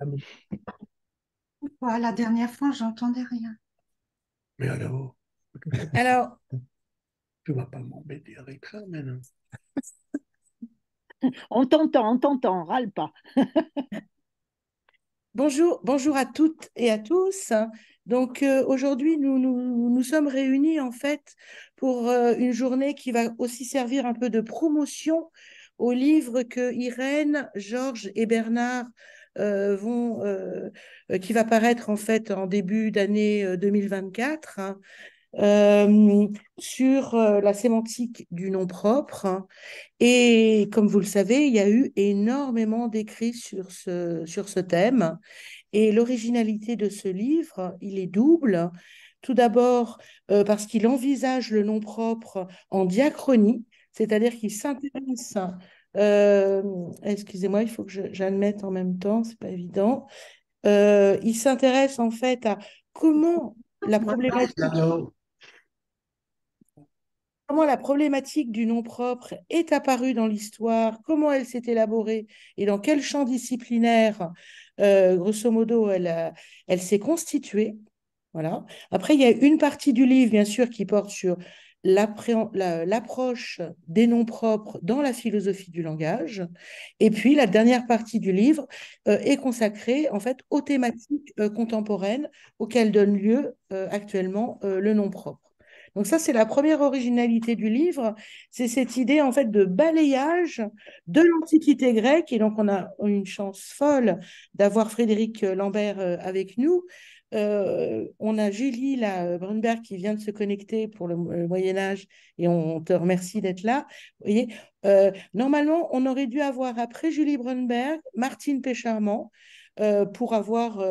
Ah bon. La dernière fois, j'entendais rien. Mais alors, Alors, tu vas pas m'embêter avec ça maintenant. on t'entend, râle pas. Bonjour à toutes et à tous. Donc aujourd'hui, nous sommes réunis en fait pour une journée qui va aussi servir un peu de promotion au livre que Irène, Georges et Bernard qui va paraître en fait en début d'année 2024, hein, sur la sémantique du nom propre, hein. Et comme vous le savez, il y a eu énormément d'écrits sur ce thème. Et l'originalité de ce livre, il est double. Tout d'abord, parce qu'il envisage le nom propre en diachronie, c'est-à-dire qu'il s'intéresse, euh, excusez-moi, il faut que j'admette en même temps, c'est pas évident. Il s'intéresse en fait à comment la problématique Alors, comment la problématique du nom propre est apparue dans l'histoire, comment elle s'est élaborée et dans quel champ disciplinaire, grosso modo, elle s'est constituée. Voilà. Après, il y a une partie du livre, bien sûr, qui porte sur l'approche des noms propres dans la philosophie du langage. Et puis, la dernière partie du livre est consacrée, en fait, aux thématiques contemporaines auxquelles donne lieu actuellement le nom propre. Donc ça, c'est la première originalité du livre, c'est cette idée en fait de balayage de l'Antiquité grecque. Et donc on a une chance folle d'avoir Frédéric Lambert avec nous. On a Julie là, Brunberg qui vient de se connecter pour le Moyen Âge et on te remercie d'être là. Vous voyez, normalement, on aurait dû avoir après Julie Brunberg, Martine Pécharmant pour avoir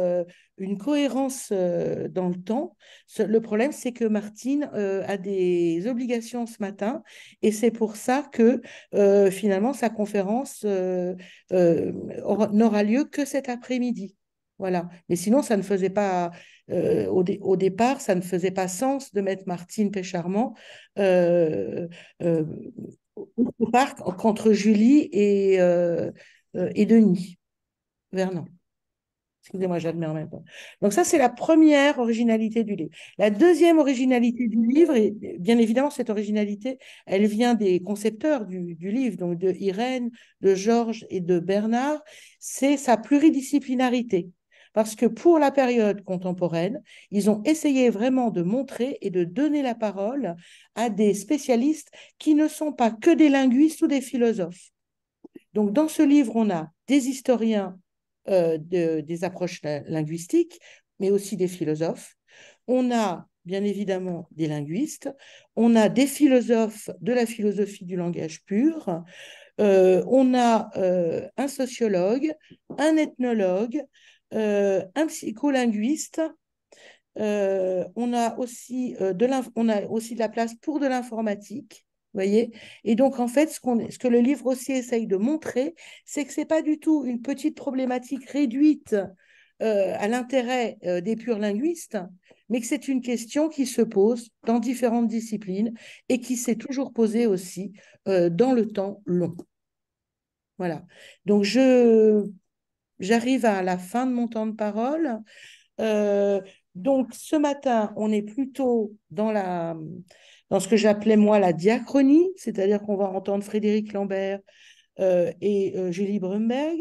une cohérence dans le temps. Le problème, c'est que Martine a des obligations ce matin et c'est pour ça que finalement sa conférence n'aura lieu que cet après-midi. Voilà. Mais sinon, ça ne faisait pas, au départ, ça ne faisait pas sens de mettre Martine Pécharmant euh, euh, au parc contre Julie et Denis Vernon. Excusez-moi, j'admets en même temps. Donc ça, c'est la première originalité du livre. La deuxième originalité du livre, et bien évidemment, cette originalité, elle vient des concepteurs du livre, donc de Irène, de Georges et de Bernard, c'est sa pluridisciplinarité. Parce que pour la période contemporaine, ils ont essayé vraiment de montrer et de donner la parole à des spécialistes qui ne sont pas que des linguistes ou des philosophes. Donc, dans ce livre, on a des historiens des approches linguistiques, mais aussi des philosophes. On a bien évidemment des linguistes, on a des philosophes de la philosophie du langage pur, on a un sociologue, un ethnologue, un psycholinguiste, on a aussi de la place pour de l'informatique, vous voyez. Et donc, en fait, ce que le livre aussi essaye de montrer, c'est que ce n'est pas du tout une petite problématique réduite à l'intérêt des purs linguistes, mais que c'est une question qui se pose dans différentes disciplines et qui s'est toujours posée aussi dans le temps long. Voilà. Donc, j'arrive à la fin de mon temps de parole. Euh, donc, ce matin, on est plutôt dans ce que j'appelais moi la diachronie, c'est-à-dire qu'on va entendre Frédéric Lambert et Julie Brumberg.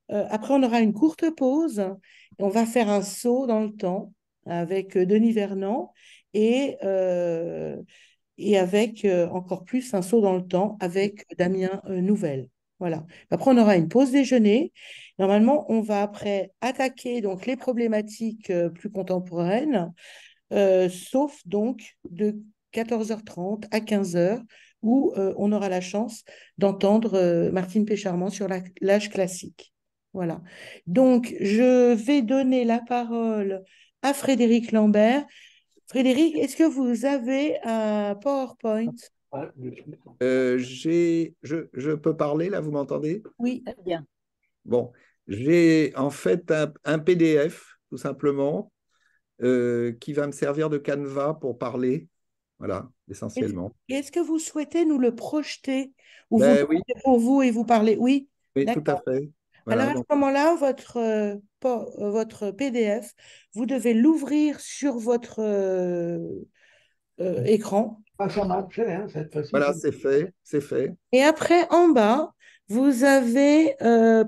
Après, on aura une courte pause et on va faire un saut dans le temps avec Denis Vernant et, euh, et avec encore plus un saut dans le temps avec Damien Nouvelle. Voilà. Après, on aura une pause déjeuner. Normalement, on va après attaquer donc les problématiques plus contemporaines, sauf donc de 14h30 à 15h, où on aura la chance d'entendre Martine Pécharmant sur l'âge classique. Voilà. Donc, je vais donner la parole à Frédéric Lambert. Frédéric, est-ce que vous avez un PowerPoint? ouais, Je peux parler là, vous m'entendez? Oui. Très bien. Bon, j'ai en fait un PDF, tout simplement, qui va me servir de canevas pour parler. Voilà, Est-ce essentiellement. est-ce que vous souhaitez nous le projeter ou vous le Ben oui, mettez pour vous et vous parlez? Oui, oui, tout à d'accord. fait. Alors, Voilà, à ce donc, moment-là, votre PDF, vous devez l'ouvrir sur votre écran. Ah, ça marchait, hein, cette fois-ci. voilà, c'est fait, c'est fait. Et après, en bas, vous avez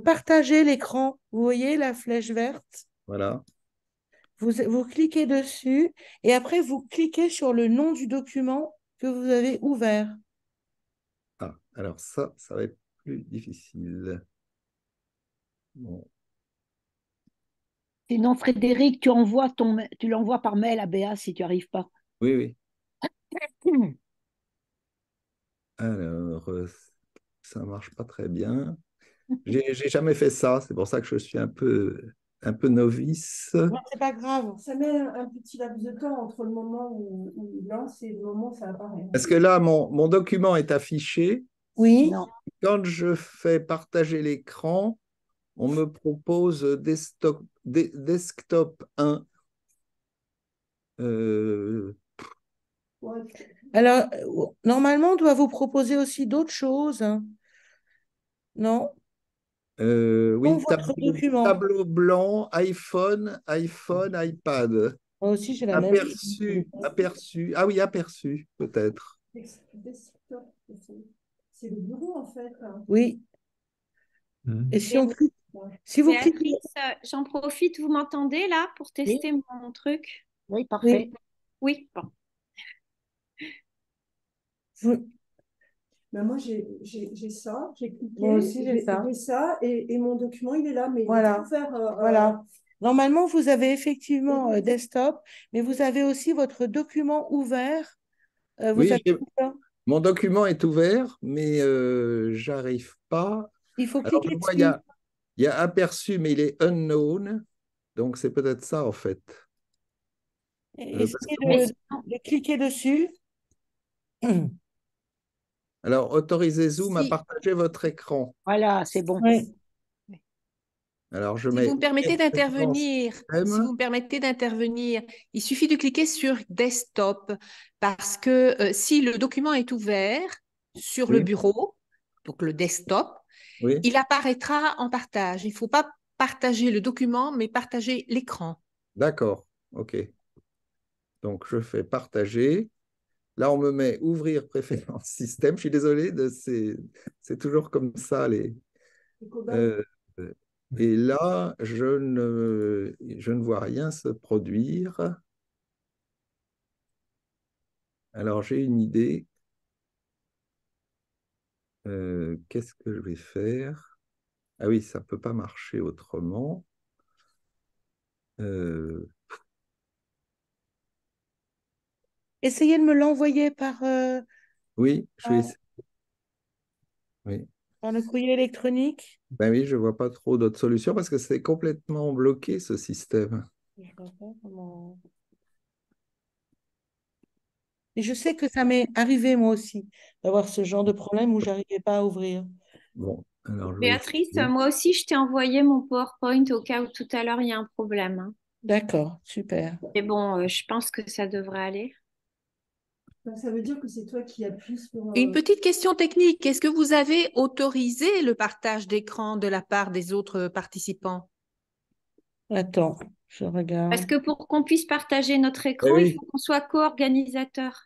partagé l'écran. Vous voyez la flèche verte? Voilà. Vous cliquez dessus et après, vous cliquez sur le nom du document que vous avez ouvert. Ah, alors ça va être plus difficile. Bon. Sinon, Frédéric, tu l'envoies par mail à Béa si tu n'y arrives pas. Oui, oui. Alors, ça marche pas très bien. J'ai jamais fait ça, c'est pour ça que je suis un peu novice. Non, c'est pas grave. Ça met un petit laps de temps entre le moment où il lance et le moment où ça apparaît. Parce que là, mon document est affiché. Oui. Non. Quand je fais partager l'écran, on me propose desktop 1. Euh, Alors, normalement, on doit vous proposer aussi d'autres choses, hein. Non? Dans oui, votre document. tableau blanc, iPhone, iPad. Moi aussi, j'ai la même. Aperçu. Ah oui, aperçu, peut-être. C'est le bureau, en fait, hein. Oui. Mhm. Et si vous cliquez, Béatrice, j'en profite, vous m'entendez là pour oui, tester mon truc? Oui, oui, parfait. Oui, bon. vous- Ben moi, j'ai ça, j'ai cliqué, moi aussi, j'ai ça. j'ai ça, et mon document, il est là, mais il est Voilà. ouvert. Voilà. Normalement, vous avez effectivement desktop, mais vous avez aussi votre document ouvert. Vous Oui, avez tout ça. mon document est ouvert, mais j'arrive pas. Il faut Alors, je cliquer vois, dessus. il y a aperçu, mais il est unknown. Donc, c'est peut-être ça, en fait. Parce Essayez que moi, de cliquer dessus. alors, autorisez Zoom à Si, partager votre écran. Voilà, c'est bon. Oui. Alors, je si vous mets me permettez d'intervenir, système. il suffit de cliquer sur Desktop parce que si le document est ouvert sur le Oui, bureau, donc le desktop, oui, il apparaîtra en partage. Il ne faut pas partager le document, mais partager l'écran. d'accord. OK. Donc, je fais partager. Là, on me met ouvrir préférence système. Je suis désolé, c'est toujours comme ça. Euh, et là, je ne vois rien se produire. Alors, j'ai une idée. Qu'est-ce que je vais faire? Ah oui, ça ne peut pas marcher autrement. Euh, Essayez de me l'envoyer par, oui, je vais par, essayer. Oui. par le courrier électronique. Ben oui, je ne vois pas trop d'autres solutions parce que c'est complètement bloqué ce système. Je vois pas comment- Et je sais que ça m'est arrivé moi aussi d'avoir ce genre de problème où j'arrivais pas à ouvrir. Bon, alors je vais Béatrice, essayer. moi aussi, je t'ai envoyé mon PowerPoint au cas où tout à l'heure il y a un problème, hein. D'accord, super. Mais bon, je pense que ça devrait aller. Donc, ça veut dire que c'est toi qui appuies sur. Une petite question technique. Est-ce que vous avez autorisé le partage d'écran de la part des autres participants? Attends, je Parce regarde. que pour qu'on puisse partager notre Eh écran, il oui, faut qu'on soit co-organisateur.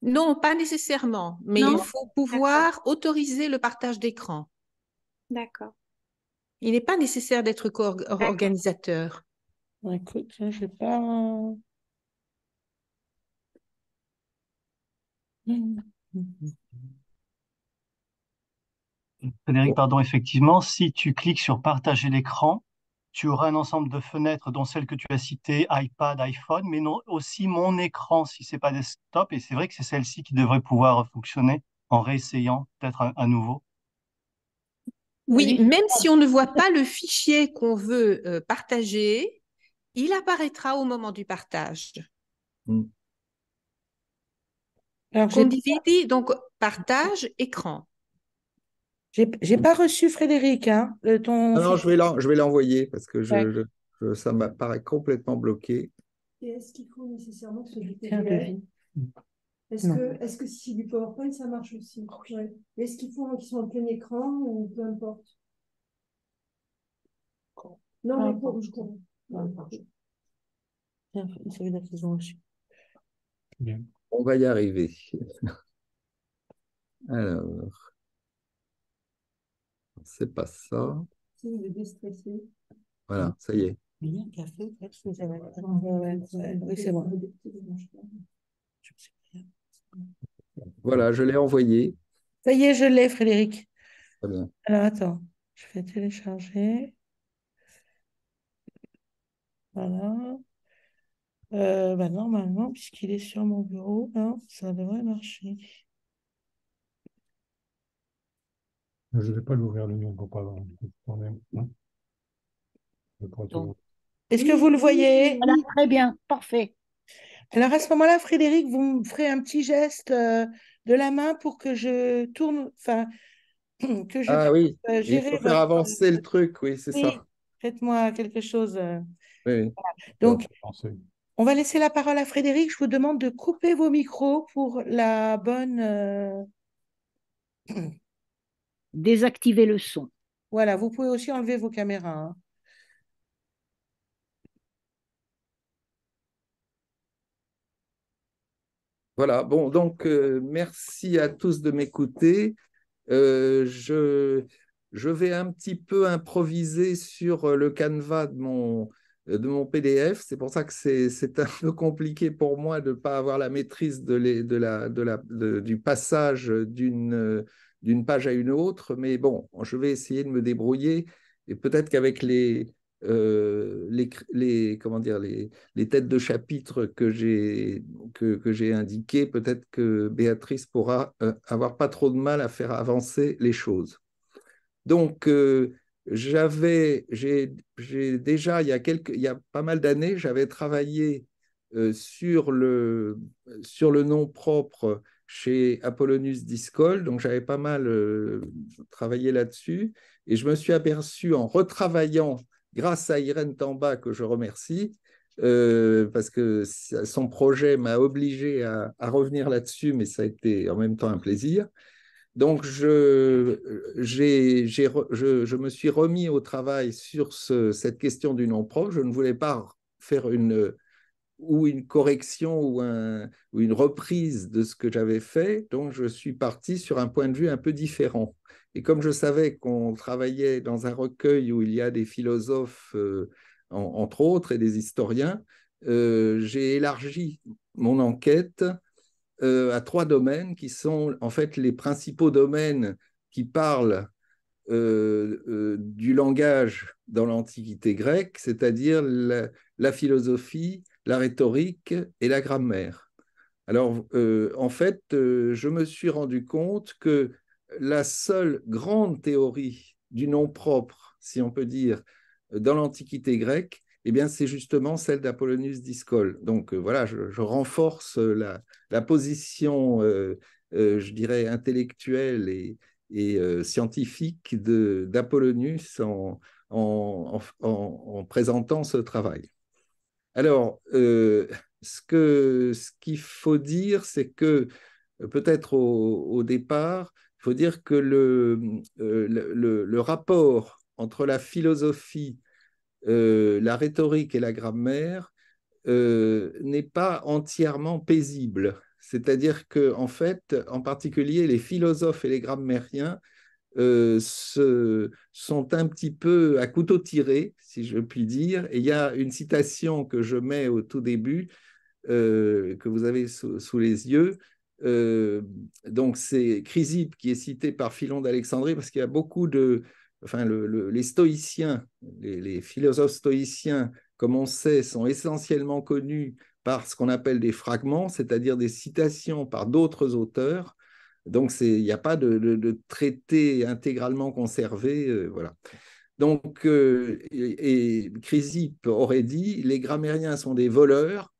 Non, pas nécessairement, mais il Non. faut D'accord, pouvoir autoriser le partage d'écran. d'accord. Il n'est pas nécessaire d'être D'accord. co-organisateur. Écoute, je sais pas. Frédéric, pardon, effectivement, si tu cliques sur partager l'écran, tu auras un ensemble de fenêtres, dont celle que tu as citée, iPad, iPhone, mais non, aussi mon écran si c'est pas desktop. Et c'est vrai que c'est celle-ci qui devrait pouvoir fonctionner en réessayant peut-être à nouveau. Oui, Oui. même si on ne voit pas le fichier qu'on veut partager, il apparaîtra au moment du partage. Hmm. Alors, Condividi, donc partage écran. j'ai pas reçu Frédéric, hein, ton Non, non, fichier. je vais l'envoyer parce que D'accord. ça m'apparaît complètement bloqué. Et est-ce qu'il faut nécessairement que ce soit du Tiens, PDF? devis. Est-ce Non. que si c'est du PowerPoint, ça marche aussi? Ouais. Est-ce qu'il faut qu'ils soient en plein écran ou peu importe? Non, mais je comprends. Ça veut dire qu'ils ont reçu. Bien. On va y arriver. Alors, c'est pas ça. Si vous êtes déstressé. Voilà, ça y est. Il y a un café, excusez-moi. Oui, c'est bon. Voilà, je l'ai envoyé. Ça y est, je l'ai, Frédéric. Très bien. Alors, attends, je vais télécharger. Voilà. Bah, normalement, puisqu'il est sur mon bureau, hein, ça devrait marcher. Je ne vais pas l'ouvrir le mien pour pas avoir hein. Je pourrais te Donc, l'ouvrir. Est-ce que vous le voyez? voilà, très bien, parfait. Alors, à ce moment-là, Frédéric, vous me ferez un petit geste de la main pour que je tourne, enfin, que je Ah puisse oui, il gérer faut faire votre... avancer le truc, oui, c'est Oui, ça. faites-moi quelque chose. Oui, oui. Donc, Pensez. on va laisser la parole à Frédéric. Je vous demande de couper vos micros pour la bonne... Désactiver le son. Voilà, vous pouvez aussi enlever vos caméras, hein. Voilà, bon, donc merci à tous de m'écouter. Je vais un petit peu improviser sur le canevas de mon PDF. C'est pour ça que c'est un peu compliqué pour moi de ne pas avoir la maîtrise du passage d'une page à une autre. Mais bon, je vais essayer de me débrouiller et peut-être qu'avec comment dire, les têtes de chapitre que j'ai indiquées, peut-être que Béatrice pourra avoir pas trop de mal à faire avancer les choses. Donc, j'ai déjà, il y a pas mal d'années, j'avais travaillé sur le nom propre chez Apollonius Discol, donc j'avais pas mal travaillé là-dessus, et je me suis aperçu en retravaillant, grâce à Irène Tamba, que je remercie, parce que son projet m'a obligé à revenir là-dessus, mais ça a été en même temps un plaisir. Donc, je me suis remis au travail sur cette question du nom propre. Je ne voulais pas faire une correction ou une reprise de ce que j'avais fait. Donc, je suis parti sur un point de vue un peu différent. Et comme je savais qu'on travaillait dans un recueil où il y a des philosophes, entre autres, et des historiens, j'ai élargi mon enquête à trois domaines qui sont en fait les principaux domaines qui parlent du langage dans l'Antiquité grecque, c'est-à-dire la philosophie, la rhétorique et la grammaire. Alors, en fait, je me suis rendu compte que la seule grande théorie du nom propre, si on peut dire, dans l'Antiquité grecque, eh bien, c'est justement celle d'Apollonius Discol. Donc, voilà, je renforce la position, je dirais, intellectuelle et scientifique d'Apollonius en présentant ce travail. Alors, ce qu'il faut dire, c'est que peut-être au départ, il faut dire que le rapport entre la philosophie, la rhétorique et la grammaire n'est pas entièrement paisible. C'est-à-dire que, en fait, en particulier, les philosophes et les grammairiens sont un petit peu à couteau tiré, si je puis dire. Et il y a une citation que je mets au tout début, que vous avez sous les yeux. Donc, c'est Chrysippe qui est cité par Philon d'Alexandrie, parce qu'il y a beaucoup de... Enfin, les stoïciens, les philosophes stoïciens, comme on sait, sont essentiellement connus par ce qu'on appelle des fragments, c'est-à-dire des citations par d'autres auteurs. Donc, il n'y a pas de traité intégralement conservé. Voilà. Donc, et Chrysippe aurait dit, les grammairiens sont des voleurs,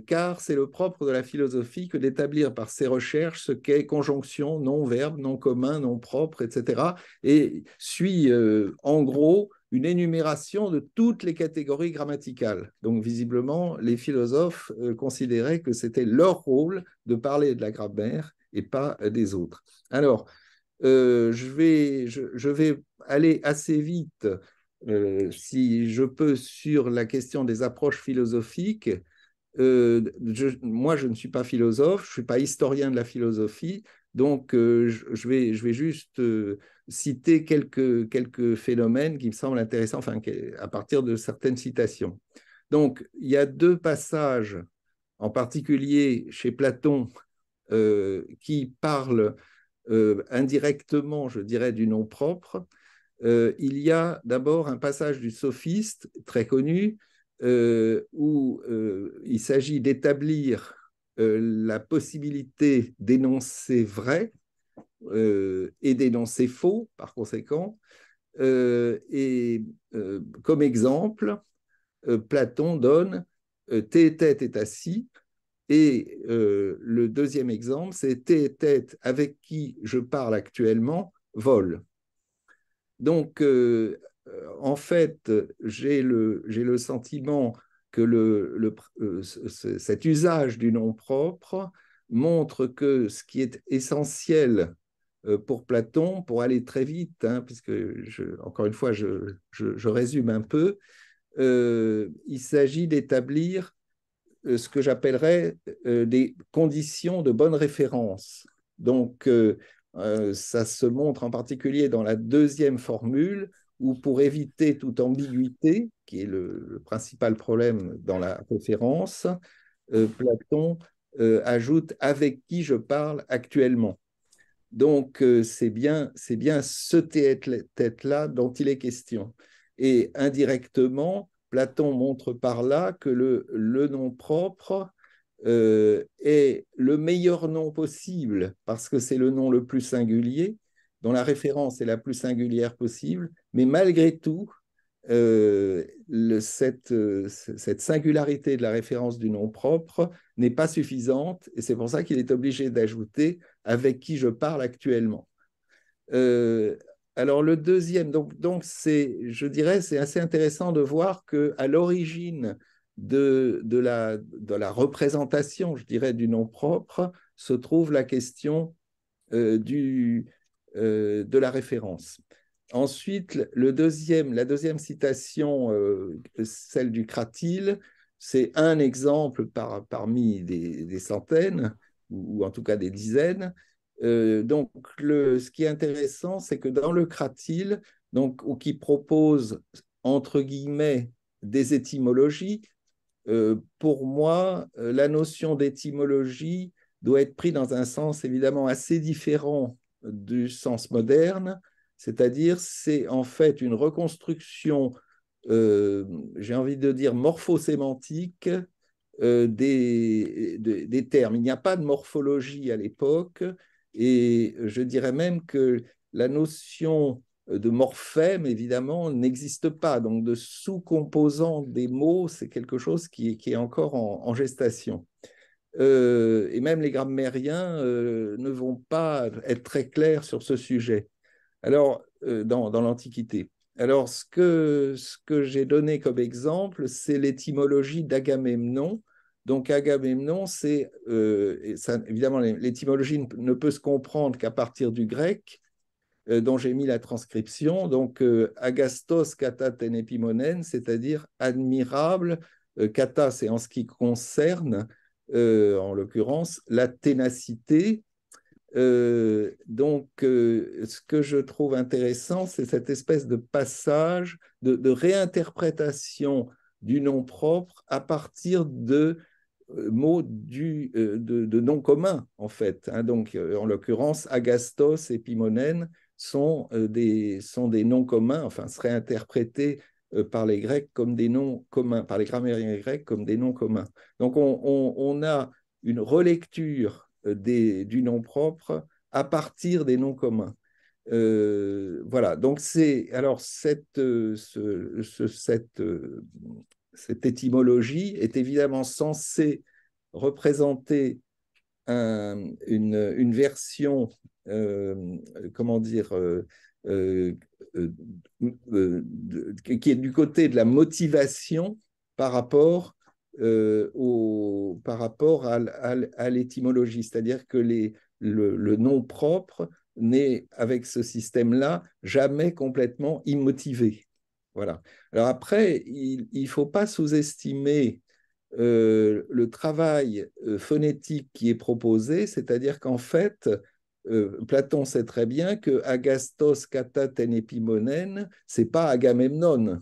car c'est le propre de la philosophie que d'établir par ses recherches ce qu'est conjonction, nom-verbe, nom commun, nom propre, etc. Et suit en gros une énumération de toutes les catégories grammaticales. Donc visiblement, les philosophes considéraient que c'était leur rôle de parler de la grammaire et pas des autres. Alors, je vais aller assez vite si je peux, sur la question des approches philosophiques, moi, je ne suis pas philosophe, je ne suis pas historien de la philosophie, donc je vais juste citer quelques phénomènes qui me semblent intéressants, enfin, à partir de certaines citations. Donc, il y a deux passages, en particulier chez Platon, qui parlent indirectement, je dirais, du nom propre. Il y a d'abord un passage du Sophiste, très connu, où il s'agit d'établir la possibilité d'énoncer vrai et d'énoncer faux, par conséquent. Comme exemple, Platon donne Théétète est assis, et le deuxième exemple, c'est Théétète avec qui je parle actuellement vole. Donc, en fait, j'ai le sentiment que cet usage du nom propre montre que ce qui est essentiel pour Platon, pour aller très vite, hein, puisque, encore une fois, je résume un peu, il s'agit d'établir ce que j'appellerais des conditions de bonne référence. Donc, ça se montre en particulier dans la deuxième formule, où pour éviter toute ambiguïté, qui est le principal problème dans la référence, Platon ajoute avec qui je parle actuellement. Donc, c'est bien ce tête-là dont il est question. Et indirectement, Platon montre par là que le nom propre est le meilleur nom possible, parce que c'est le nom le plus singulier, dont la référence est la plus singulière possible, mais malgré tout, cette singularité de la référence du nom propre n'est pas suffisante, et c'est pour ça qu'il est obligé d'ajouter avec qui je parle actuellement. Alors le deuxième, donc je dirais, c'est assez intéressant de voir qu'à l'origine de la représentation, je dirais, du nom propre, se trouve la question de la référence. Ensuite, la deuxième citation, celle du Cratyle, c'est un exemple parmi des centaines, ou en tout cas des dizaines. Donc, ce qui est intéressant, c'est que dans le Cratyle, donc, qui propose, entre guillemets, des étymologies, pour moi, la notion d'étymologie doit être prise dans un sens évidemment assez différent du sens moderne, c'est-à-dire c'est en fait une reconstruction, j'ai envie de dire morphosémantique, des termes. Il n'y a pas de morphologie à l'époque, et je dirais même que la notion de morphème, évidemment, n'existe pas. Donc, de sous-composants des mots, c'est quelque chose qui est encore en gestation. Et même les grammairiens ne vont pas être très clairs sur ce sujet. Alors, dans l'Antiquité. Alors, ce que j'ai donné comme exemple, c'est l'étymologie d'Agamemnon. Donc, Agamemnon, c'est évidemment, l'étymologie ne peut se comprendre qu'à partir du grec, dont j'ai mis la transcription. Donc, agastos kata ten epimonen, c'est-à-dire admirable. Kata, c'est en ce qui concerne, en l'occurrence, la ténacité. Donc, ce que je trouve intéressant, c'est cette espèce de passage, de réinterprétation du nom propre à partir de mots de noms communs, en fait. Hein. Donc, en l'occurrence, agastos et pimonène sont des noms communs, enfin, seraient interprétés par les Grecs comme des noms communs, par les grammairiens grecs comme des noms communs. Donc, on a une relecture du nom propre à partir des noms communs. Voilà, donc alors cette étymologie est évidemment censée représenter une version, comment dire, qui est du côté de la motivation par rapport à l'étymologie, c'est-à-dire que le nom propre n'est, avec ce système-là, jamais complètement immotivé. Voilà. Alors après, il ne faut pas sous-estimer le travail phonétique qui est proposé, c'est-à-dire qu'en fait, Platon sait très bien que agastos kata ten epimonen, c'est pas Agamemnon,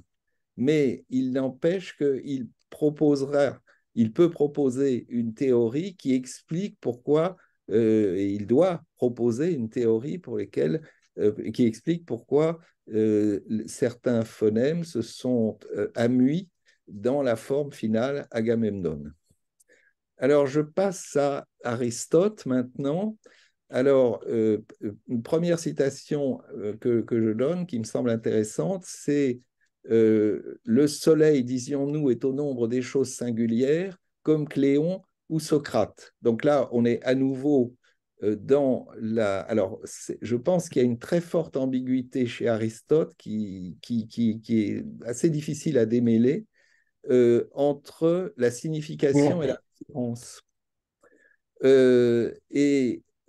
mais il n'empêche il peut proposer une théorie qui explique pourquoi, et il doit proposer une théorie qui explique pourquoi certains phonèmes se sont amuis dans la forme finale Agamemnon. Alors, je passe à Aristote maintenant. Alors, une première citation que je donne, qui me semble intéressante, c'est le soleil, disions-nous, est au nombre des choses singulières, comme Cléon ou Socrate. Donc là, on est à nouveau dans la... Alors, je pense qu'il y a une très forte ambiguïté chez Aristote qui est assez difficile à démêler entre la signification et la référence.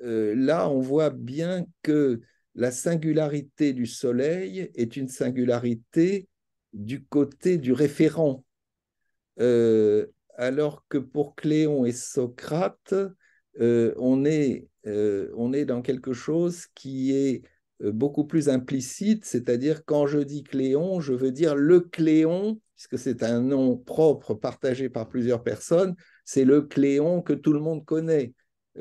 Là, on voit bien que la singularité du soleil est une singularité du côté du référent, alors que pour Cléon et Socrate, on est dans quelque chose qui est beaucoup plus implicite, c'est-à-dire quand je dis Cléon, je veux dire le Cléon, puisque c'est un nom propre partagé par plusieurs personnes, c'est le Cléon que tout le monde connaît,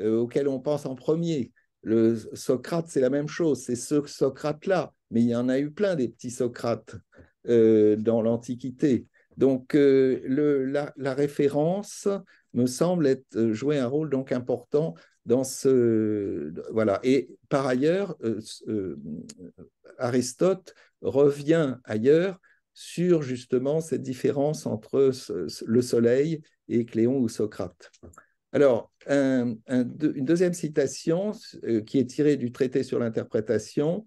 auquel on pense en premier. Le Socrate, c'est la même chose, c'est ce Socrate-là, mais il y en a eu plein des petits Socrates dans l'Antiquité. Donc, la référence me semble jouer un rôle donc important dans ce... Voilà. Et par ailleurs, Aristote revient ailleurs sur justement cette différence entre le soleil et Cléon ou Socrate. Alors, une deuxième citation qui est tirée du traité sur l'interprétation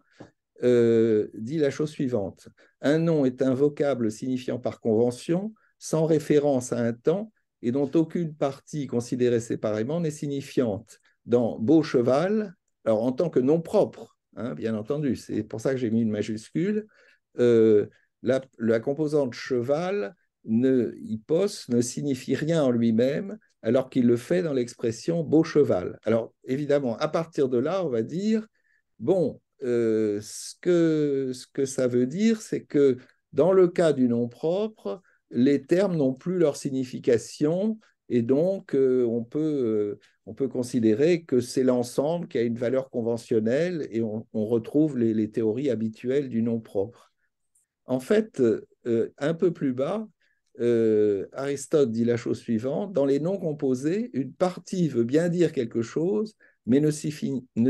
dit la chose suivante. Un nom est un vocable signifiant par convention, sans référence à un temps et dont aucune partie considérée séparément n'est signifiante. Dans beau cheval, alors en tant que nom propre, hein, bien entendu, c'est pour ça que j'ai mis une majuscule, la composante cheval, hypos, ne signifie rien en lui-même, alors qu'il le fait dans l'expression beau cheval. Alors évidemment, à partir de là, on va dire, bon, ce que ça veut dire, c'est que dans le cas du nom propre, les termes n'ont plus leur signification et donc on peut considérer que c'est l'ensemble qui a une valeur conventionnelle et on retrouve les théories habituelles du nom propre. En fait, un peu plus bas, Aristote dit la chose suivante, dans les noms composés, une partie veut bien dire quelque chose, mais ne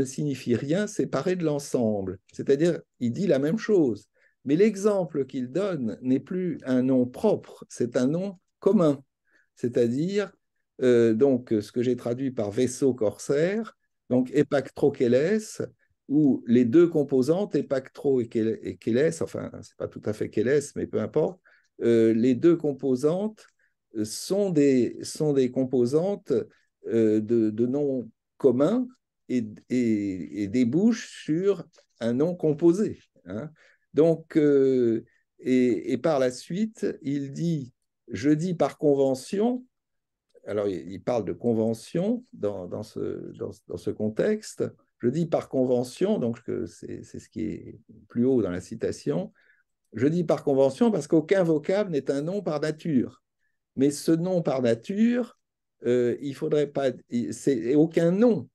signifie rien séparé de l'ensemble. C'est-à-dire, il dit la même chose, mais l'exemple qu'il donne n'est plus un nom propre, c'est un nom commun. C'est-à-dire, donc, ce que j'ai traduit par vaisseau corsaire, donc epactrokeles, où les deux composantes, epactro et keles, enfin, c'est pas tout à fait keles, mais peu importe, les deux composantes sont des composantes de noms communs et débouchent sur un nom composé. Hein. Donc, et par la suite, il dit, je dis par convention, alors il parle de convention dans ce contexte, je dis par convention, donc c'est ce qui est plus haut dans la citation, je dis par convention parce qu'aucun vocable n'est un nom par nature. Mais ce nom par nature, il faudrait pas. Aucun nom,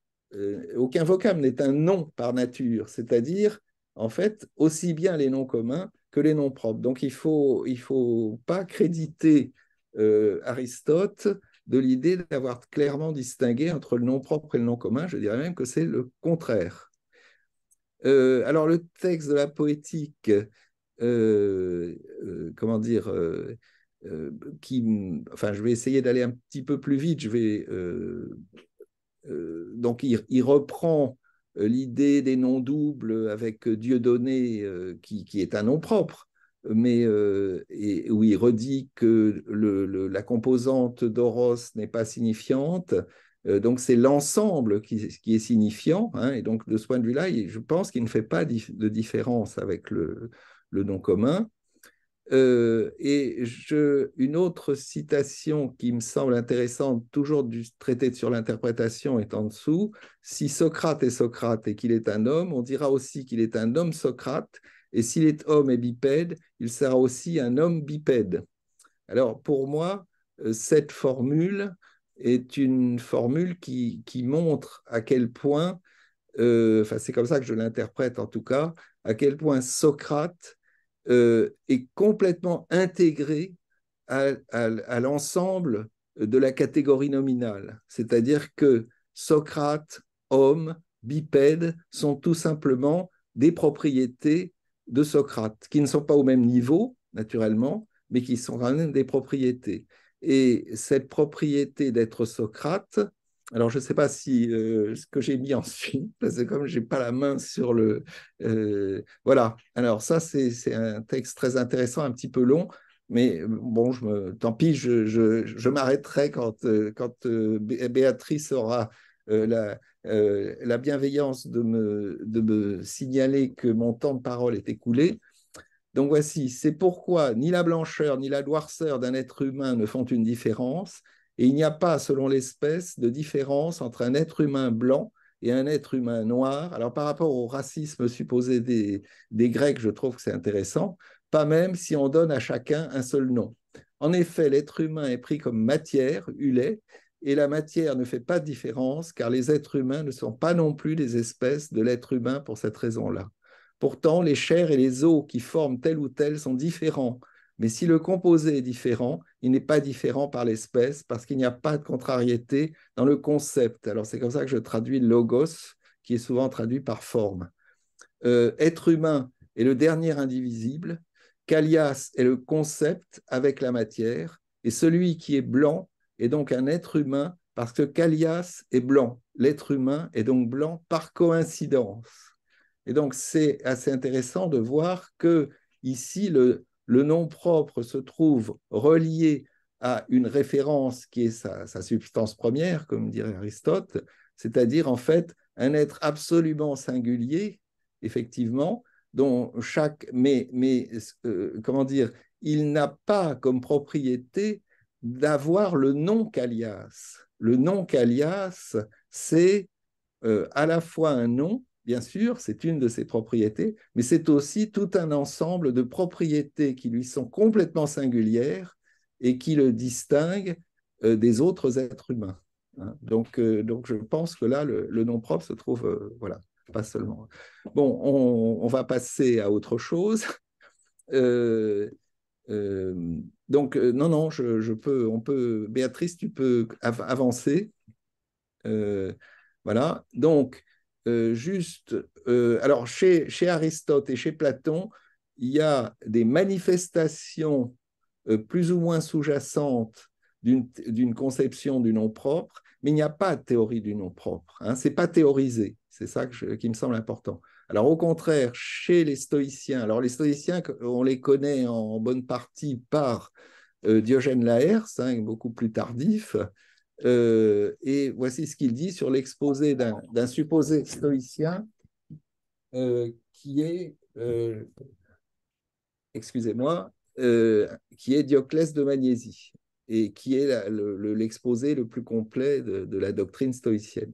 aucun vocable n'est un nom par nature. C'est-à-dire, en fait, aussi bien les noms communs que les noms propres. Donc, il faut pas créditer Aristote de l'idée d'avoir clairement distingué entre le nom propre et le nom commun. Je dirais même que c'est le contraire. Alors, le texte de la poétique, comment dire, enfin, je vais essayer d'aller un petit peu plus vite. Donc, il reprend l'idée des noms doubles avec Dieudonné, qui est un nom propre, mais où il redit que la composante d'Horos n'est pas signifiante. Donc, c'est l'ensemble qui est signifiant. Hein, et donc, de ce point de vue-là, je pense qu'il ne fait pas de différence avec le nom commun. Une autre citation qui me semble intéressante, toujours du traité sur l'interprétation, est en dessous. Si Socrate est Socrate et qu'il est un homme, on dira aussi qu'il est un homme Socrate, et s'il est homme et bipède, il sera aussi un homme bipède. Alors, pour moi, cette formule est une formule qui montre à quel point, c'est comme ça que je l'interprète en tout cas, à quel point Socrate est complètement intégré à l'ensemble de la catégorie nominale. C'est-à-dire que Socrate, homme, bipède, sont tout simplement des propriétés de Socrate, qui ne sont pas au même niveau, naturellement, mais qui sont quand même des propriétés. Et cette propriété d'être Socrate, alors je ne sais pas si ce que j'ai mis ensuite, parce que comme je n'ai pas la main sur le... voilà, alors ça c'est un texte très intéressant, un petit peu long, mais bon, tant pis, je m'arrêterai quand Béatrice aura la bienveillance de me signaler que mon temps de parole est écoulé. Donc voici, c'est pourquoi ni la blancheur ni la noirceur d'un être humain ne font une différence, et il n'y a pas, selon l'espèce, de différence entre un être humain blanc et un être humain noir. Alors par rapport au racisme supposé des Grecs, je trouve que c'est intéressant, pas même si on donne à chacun un seul nom. En effet, l'être humain est pris comme matière, hulé, et la matière ne fait pas de différence, car les êtres humains ne sont pas non plus les espèces de l'être humain pour cette raison-là. Pourtant, les chairs et les os qui forment tel ou tel sont différents. Mais si le composé est différent, il n'est pas différent par l'espèce parce qu'il n'y a pas de contrariété dans le concept. Alors, c'est comme ça que je traduis logos, qui est souvent traduit par forme. Être humain est le dernier indivisible. Kalias est le concept avec la matière. Et celui qui est blanc est donc un être humain parce que Kalias est blanc. L'être humain est donc blanc par coïncidence. Et donc, c'est assez intéressant de voir que ici, le nom propre se trouve relié à une référence qui est sa substance première, comme dirait Aristote, c'est-à-dire en fait un être absolument singulier, effectivement, dont comment dire, il n'a pas comme propriété d'avoir le nom Kalias. Le nom Kalias, c'est à la fois un nom, bien sûr, c'est une de ses propriétés, mais c'est aussi tout un ensemble de propriétés qui lui sont complètement singulières et qui le distinguent des autres êtres humains. Hein. Donc, je pense que là, le nom propre se trouve, voilà, pas seulement. Bon, on va passer à autre chose. Non, Béatrice, tu peux avancer. Voilà, donc, alors chez Aristote et chez Platon, il y a des manifestations plus ou moins sous-jacentes d'une conception du nom propre, mais il n'y a pas de théorie du nom propre. Hein, ce n'est pas théorisé, c'est ça qui me semble important. Alors au contraire, chez les stoïciens, alors les stoïciens, on les connaît en bonne partie par Diogène Laërce, hein, beaucoup plus tardif, et voici ce qu'il dit sur l'exposé d'un supposé stoïcien qui est, excusez-moi, qui est Dioclès de Magnésie et qui est l'exposé le plus complet de la doctrine stoïcienne.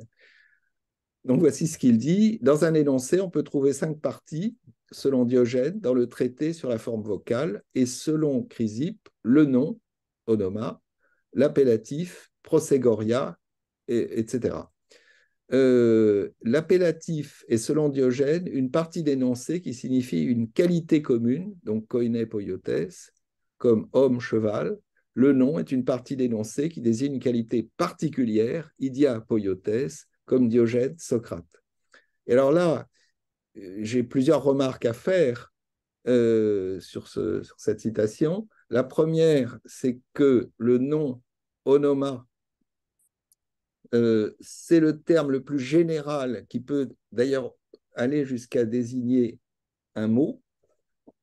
Donc voici ce qu'il dit. Dans un énoncé, on peut trouver 5 parties, selon Diogène, dans le traité sur la forme vocale, et selon Chrysippe, le nom, onoma, l'appellatif, proségoria, etc. L'appellatif est, selon Diogène, une partie d'énoncé qui signifie une qualité commune, donc koiné poiotes, comme homme, cheval. Le nom est une partie d'énoncé qui désigne une qualité particulière, idia poiotes, comme Diogène, Socrate. Et alors là, j'ai plusieurs remarques à faire sur cette citation. La première, c'est que le nom onoma, c'est le terme le plus général qui peut d'ailleurs aller jusqu'à désigner un mot,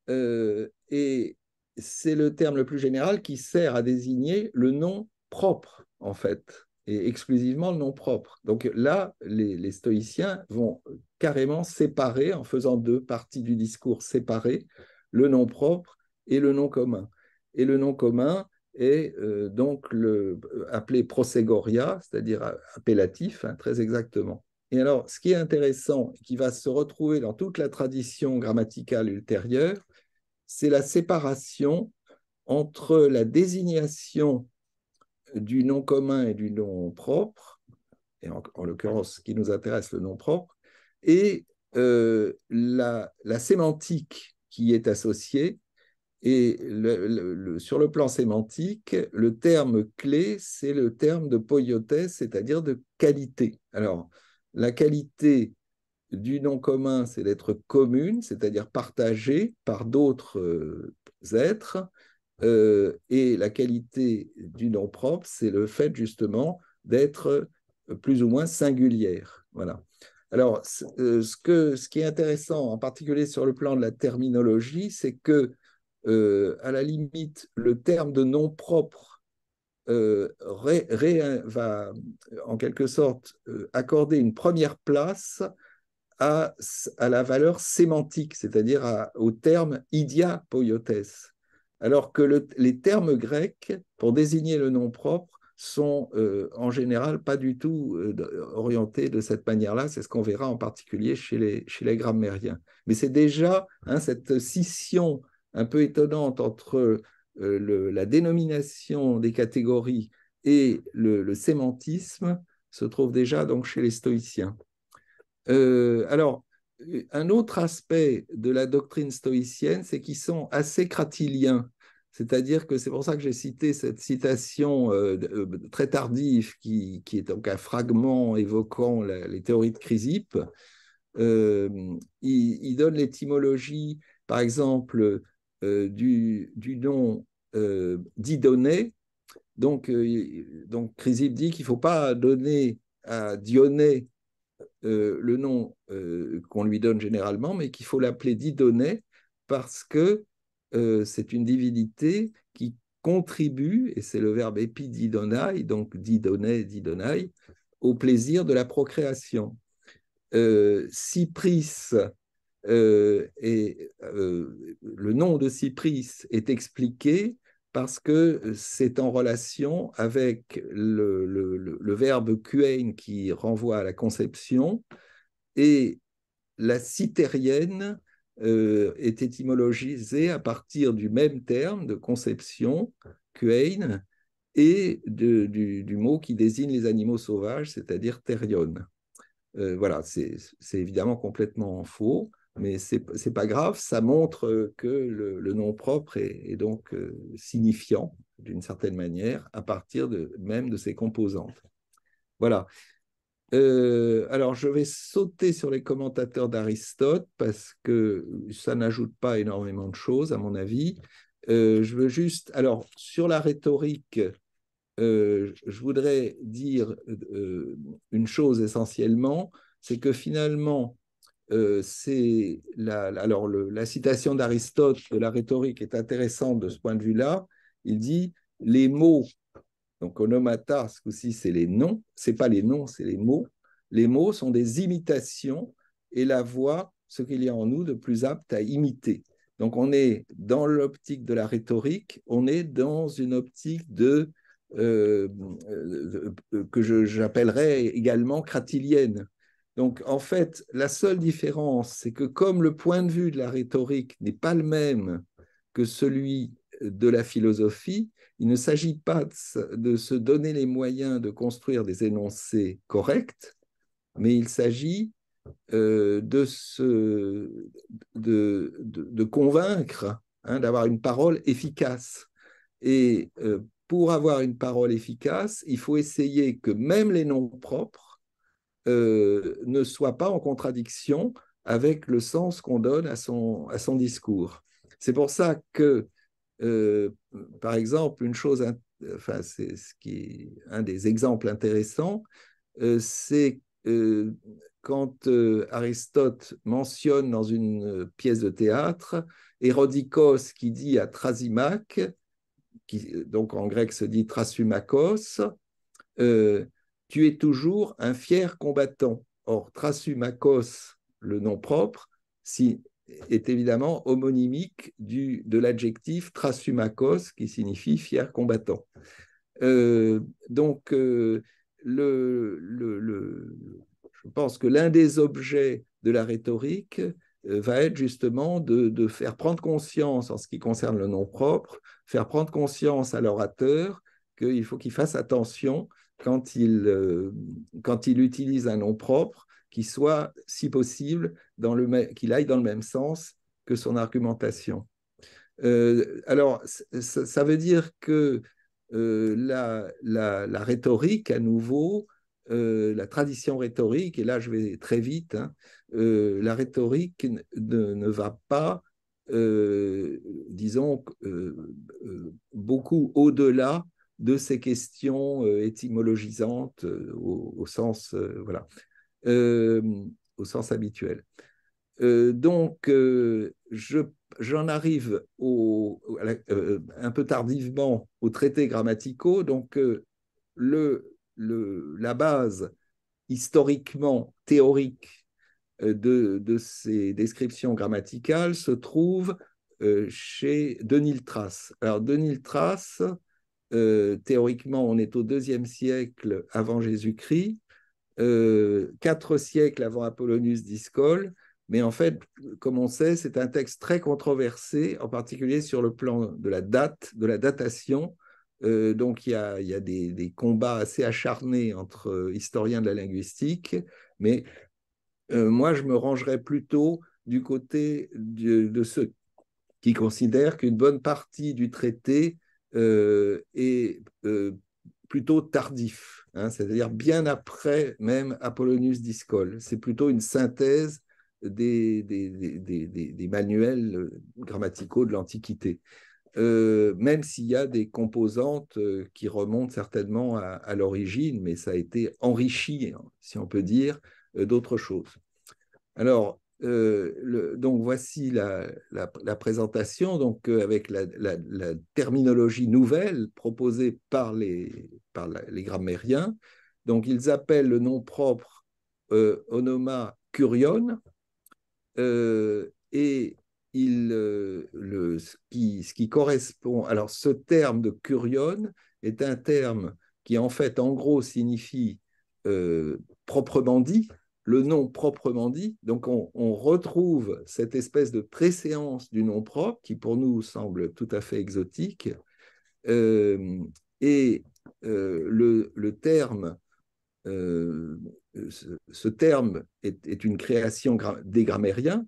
et c'est le terme le plus général qui sert à désigner le nom propre, en fait, et exclusivement le nom propre. Donc là, les stoïciens vont carrément séparer, en faisant 2 parties du discours séparées, le nom propre et le nom commun. Et le nom commun est donc appelé prosegoria, c'est-à-dire appellatif, hein, très exactement. Et alors, ce qui est intéressant, qui va se retrouver dans toute la tradition grammaticale ultérieure, c'est la séparation entre la désignation du nom commun et du nom propre, et en l'occurrence, ce qui nous intéresse, le nom propre, et la sémantique qui est associée. Et sur le plan sémantique, le terme clé, c'est le terme de poiotès, c'est-à-dire de qualité. Alors, la qualité du nom commun, c'est d'être commune, c'est-à-dire partagée par d'autres êtres. Et la qualité du nom propre, c'est le fait justement d'être plus ou moins singulière. Voilà. Alors, ce qui est intéressant, en particulier sur le plan de la terminologie, c'est que, à la limite, le terme de nom propre va, en quelque sorte, accorder une première place à la valeur sémantique, c'est-à-dire au terme idia poiotès. Alors que les termes grecs, pour désigner le nom propre, sont en général pas du tout orientés de cette manière-là. C'est ce qu'on verra en particulier chez les grammairiens. Mais c'est déjà cette scission un peu étonnante entre la dénomination des catégories et le sémantisme se trouve déjà donc chez les stoïciens. Alors, un autre aspect de la doctrine stoïcienne, c'est qu'ils sont assez cratiliens. C'est-à-dire que c'est pour ça que j'ai cité cette citation très tardive qui est donc un fragment évoquant les théories de Chrysippe. Il donne l'étymologie, par exemple, du nom d'Idoné. Donc Chrysippe dit qu'il ne faut pas donner à Dionée le nom qu'on lui donne généralement, mais qu'il faut l'appeler Didonée parce que c'est une divinité qui contribue, et c'est le verbe épididonai, donc Didonée, Didonai, au plaisir de la procréation. Cypris, le nom de Cypris est expliqué parce que c'est en relation avec le verbe kuein qui renvoie à la conception, et la cythérienne est étymologisée à partir du même terme de conception, kuein, et du mot qui désigne les animaux sauvages, c'est-à-dire thérion. Voilà, c'est évidemment complètement faux, mais c'est pas grave, ça montre que le nom propre est donc signifiant d'une certaine manière à partir même de ses composantes. Voilà. Alors, je vais sauter sur les commentateurs d'Aristote parce que ça n'ajoute pas énormément de choses, à mon avis. Je veux juste, alors, sur la rhétorique, je voudrais dire une chose essentiellement, c'est que finalement, la citation d'Aristote de la rhétorique est intéressante de ce point de vue-là. Il dit les mots, donc onomata, ce coup-ci, c'est les noms, c'est pas les noms, c'est les mots. Les mots sont des imitations et la voix, ce qu'il y a en nous de plus apte à imiter. Donc on est dans l'optique de la rhétorique, on est dans une optique que j'appellerais également cratilienne. Donc, en fait, la seule différence, c'est que comme le point de vue de la rhétorique n'est pas le même que celui de la philosophie, il ne s'agit pas de se donner les moyens de construire des énoncés corrects, mais il s'agit de convaincre, d'avoir une parole efficace. Et pour avoir une parole efficace, il faut essayer que même les noms propres ne soient pas en contradiction avec le sens qu'on donne à son discours. C'est pour ça que, par exemple, une chose, enfin, c'est ce qui est un des exemples intéressants, c'est quand Aristote mentionne dans une pièce de théâtre Hérodikos qui dit à Thrasymach, qui donc en grec se dit Thrasymachos, tu es toujours un fier combattant. Or, Thrasymachos, le nom propre, est évidemment homonymique de l'adjectif trasumakos, qui signifie fier combattant. Donc, je pense que l'un des objets de la rhétorique va être justement de faire prendre conscience, en ce qui concerne le nom propre, faire prendre conscience à l'orateur qu'il faut qu'il fasse attention quand il utilise un nom propre, qu'il soit, si possible, qu'il aille dans le même sens que son argumentation. Alors, ça veut dire que la rhétorique, à nouveau, la tradition rhétorique, et là je vais très vite, hein, la rhétorique ne va pas, disons, beaucoup au-delà de ces questions étymologisantes au sens, voilà, au sens habituel. Donc, j'en arrive un peu tardivement aux traités grammaticaux. Donc, la base historiquement théorique de ces descriptions grammaticales se trouve chez Denis Iltras. Alors, Denis Iltras, théoriquement, on est au IIe siècle avant Jésus-Christ, 4 siècles avant Apollonius d'Iscole, mais en fait, comme on sait, c'est un texte très controversé, en particulier sur le plan de la date, de la datation. Donc, il y a des combats assez acharnés entre historiens de la linguistique, mais moi, je me rangerais plutôt du côté de ceux qui considèrent qu'une bonne partie du traité est plutôt tardif, hein, c'est-à-dire bien après même Apollonius d'Iscole. C'est plutôt une synthèse des manuels grammaticaux de l'Antiquité, même s'il y a des composantes qui remontent certainement à l'origine, mais ça a été enrichi, si on peut dire, d'autres choses. Alors, donc voici la présentation, donc avec la terminologie nouvelle proposée par les grammairiens. Donc, ils appellent le nom propre onoma kurion, et ce qui correspond. Alors, ce terme de kurion est un terme qui, en fait, en gros, signifie proprement dit, le nom proprement dit. Donc, on retrouve cette espèce de préséance du nom propre qui, pour nous, semble tout à fait exotique. Et le terme, ce terme est une création des grammairiens,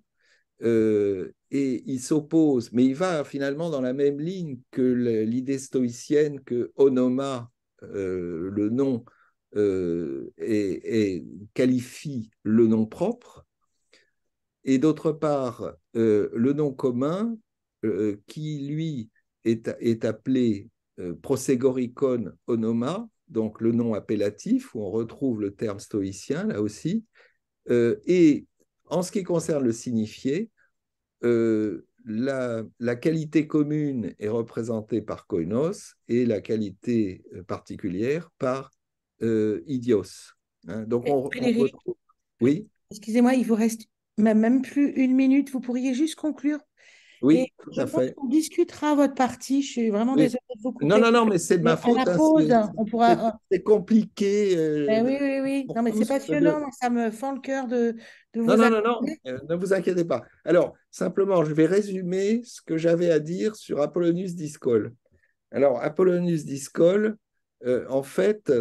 et il s'oppose, mais il va finalement dans la même ligne que l'idée stoïcienne que onoma, le nom, et qualifie le nom propre, et d'autre part, le nom commun, qui lui est appelé prosegorikon onoma, donc le nom appellatif, où on retrouve le terme stoïcien, là aussi, et en ce qui concerne le signifié, la qualité commune est représentée par koinos et la qualité particulière par idios. Hein, donc on Frédéric, retrouve... Oui, excusez-moi, il vous reste même plus 1 minute. Vous pourriez juste conclure. oui, Et tout je à pense fait. qu'on discutera votre partie. Je suis vraiment Oui. désolée de vous Non, couper. non, non, mais c'est de Mais ma à faute. la Hein, pause, on pourra. c'est compliqué Oui, oui, oui. pour Non, mais c'est tous passionnant. Moi, ça me fend le cœur de Non, vous non, non, non, accueillir. ne vous inquiétez pas. Alors, simplement, je vais résumer ce que j'avais à dire sur Apollonius d'Iscole. Alors, Apollonius d'Iscole, en fait,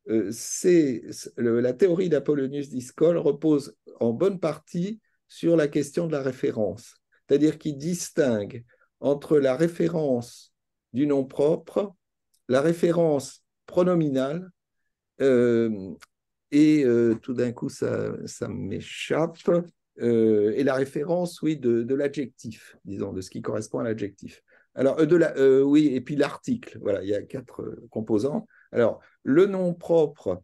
la théorie d'Apollonius d'Iscole repose en bonne partie sur la question de la référence. C'est-à-dire qu'il distingue entre la référence du nom propre, la référence pronominale, et tout d'un coup, ça m'échappe, et la référence, oui, de l'adjectif, disons, de ce qui correspond à l'adjectif. Alors, oui, et puis l'article, voilà, il y a 4 composants. Alors, le nom propre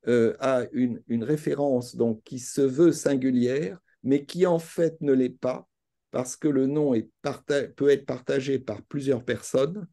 a une référence donc, qui se veut singulière, mais qui en fait ne l'est pas, parce que le nom peut être partagé par plusieurs personnes,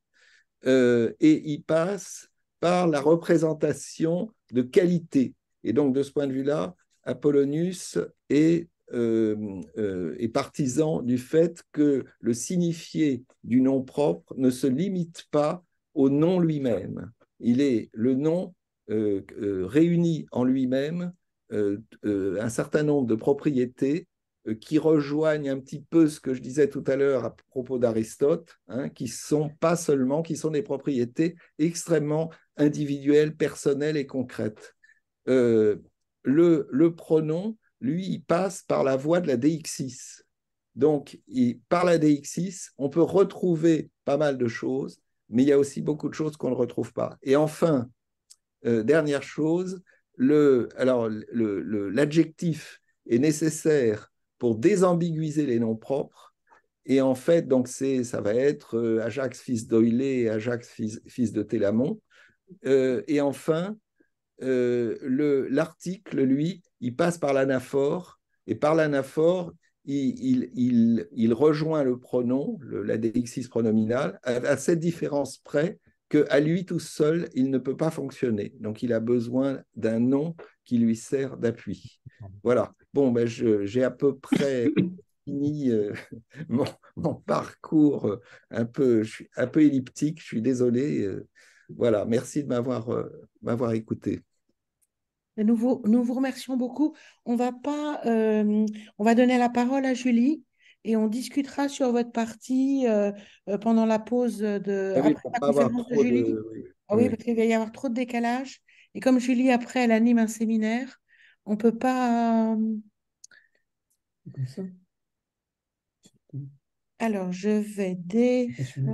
et il passe par la représentation de qualité. Et donc, de ce point de vue-là, Apollonius est est partisan du fait que le signifié du nom propre ne se limite pas au nom lui-même. Il est le nom réunit en lui-même un certain nombre de propriétés qui rejoignent un petit peu ce que je disais tout à l'heure à propos d'Aristote, hein, qui sont pas seulement, qui sont des propriétés extrêmement individuelles, personnelles et concrètes. Le pronom, lui, il passe par la voie de la déixis. Donc, par la déixis, on peut retrouver pas mal de choses, mais il y a aussi beaucoup de choses qu'on ne retrouve pas. Et enfin, dernière chose, l'adjectif est nécessaire pour désambiguiser les noms propres. Et en fait, donc ça va être Ajax fils d'Oïlé et Ajax fils de Télamon. Et enfin, l'article, lui, il passe par l'anaphore. Et par l'anaphore, il rejoint le pronom, la déixis pronominale, à cette différence près qu'à lui tout seul, il ne peut pas fonctionner. Donc, il a besoin d'un nom qui lui sert d'appui. Voilà. Bon, ben, j'ai à peu près fini mon parcours je suis un peu elliptique, je suis désolé. Voilà, merci de m'avoir écouté. Nous vous remercions beaucoup. On va donner la parole à Julie et on discutera sur votre partie pendant la pause Ah oui, après pour la pas avoir conférence de trop Julie. de... Ah oui, parce qu'il va y avoir trop de décalage. Et comme Julie, après, elle anime un séminaire, on ne peut pas. Comme ça. Alors, je vais défaire.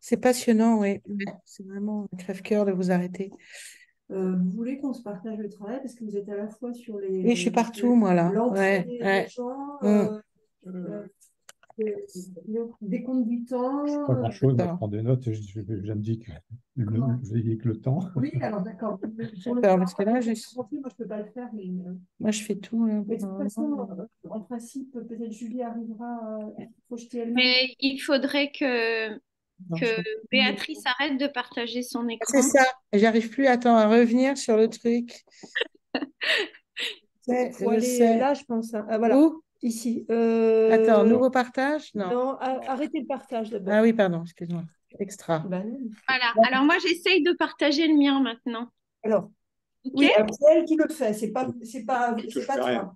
C'est passionnant, oui. C'est vraiment un crève-cœur de vous arrêter. Vous voulez qu'on se partage le travail parce que vous êtes à la fois sur Oui, je suis partout, moi, là. l'entrée Ouais, des ouais. gens, des comptes du temps. Pas grand-chose, moi, je D'accord. prends des notes, j'indique le temps. Oui, alors d'accord. Sur le D'accord, parce que là, moi, j'ai- je ne peux pas le faire, mais Moi, je fais tout. Là, de toute façon, en principe, peut-être Julie arrivera à projeter elle-même. Mais il faudrait que Non, que je- Béatrice arrête de partager son C'est écran. ça. J'arrive plus à revenir sur le truc. Faut Je aller sais. là, je pense. Ah, voilà, Où? ici. Attends, nouveau partage? Non. Non, arrêtez le partage d'abord. Ah oui, pardon, excuse-moi. Extra. Bah non. Voilà. Alors moi, j'essaye de partager le mien maintenant. Alors, OK? oui, alors, c'est elle qui le fait, c'est pas toi.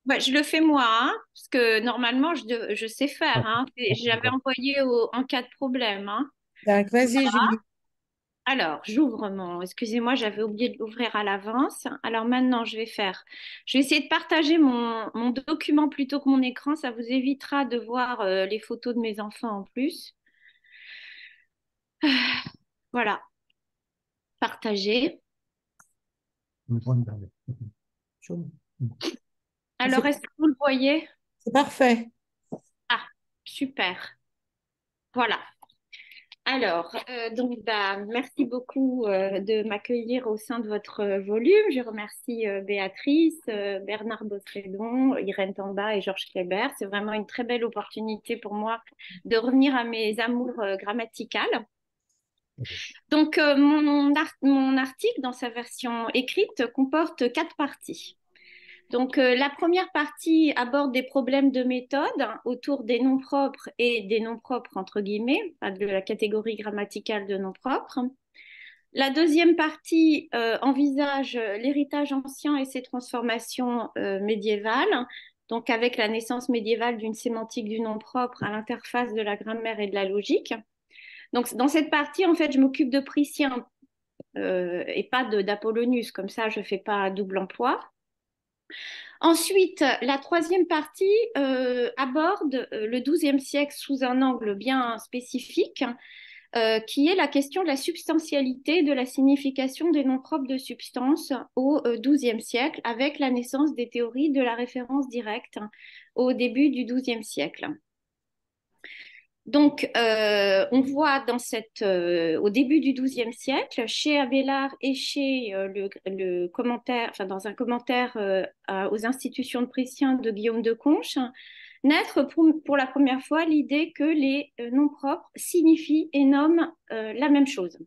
Ouais, je le fais moi, hein, parce que normalement, je sais faire. Hein. J'avais envoyé en cas de problème. Hein. Donc, vas-y, Julie. Alors, j'ouvre mon... Excusez-moi, j'avais oublié de l'ouvrir à l'avance. Alors maintenant, je vais essayer de partager mon document plutôt que mon écran. Ça vous évitera de voir les photos de mes enfants en plus. Voilà, partager. Alors, est-ce que vous le voyez? C'est parfait. Ah, super. Voilà. Alors, donc, merci beaucoup de m'accueillir au sein de votre volume. Je remercie Béatrice, Bernard Bosredon, Irène Tamba et Georges Kléber. C'est vraiment une très belle opportunité pour moi de revenir à mes amours grammaticales. Donc, mon article, dans sa version écrite, comporte 4 parties. Donc, la première partie aborde des problèmes de méthode autour des noms propres et des noms propres entre guillemets, de la catégorie grammaticale de noms propres. La deuxième partie envisage l'héritage ancien et ses transformations médiévales, donc avec la naissance médiévale d'une sémantique du nom propre à l'interface de la grammaire et de la logique. Donc, dans cette partie, en fait, je m'occupe de Priscien et pas d'Apollonius, comme ça, je ne fais pas double emploi. Ensuite, la troisième partie aborde le XIIe siècle sous un angle bien spécifique, qui est la question de la substantialité de la signification des noms propres de substance au XIIe siècle, avec la naissance des théories de la référence directe au début du XIIe siècle. Donc, on voit au début du XIIe siècle, chez Abélard et chez le commentaire, enfin dans un commentaire aux institutions de Priscien de Guillaume de Conches, naître pour la première fois l'idée que les noms propres signifient et nomment la même chose.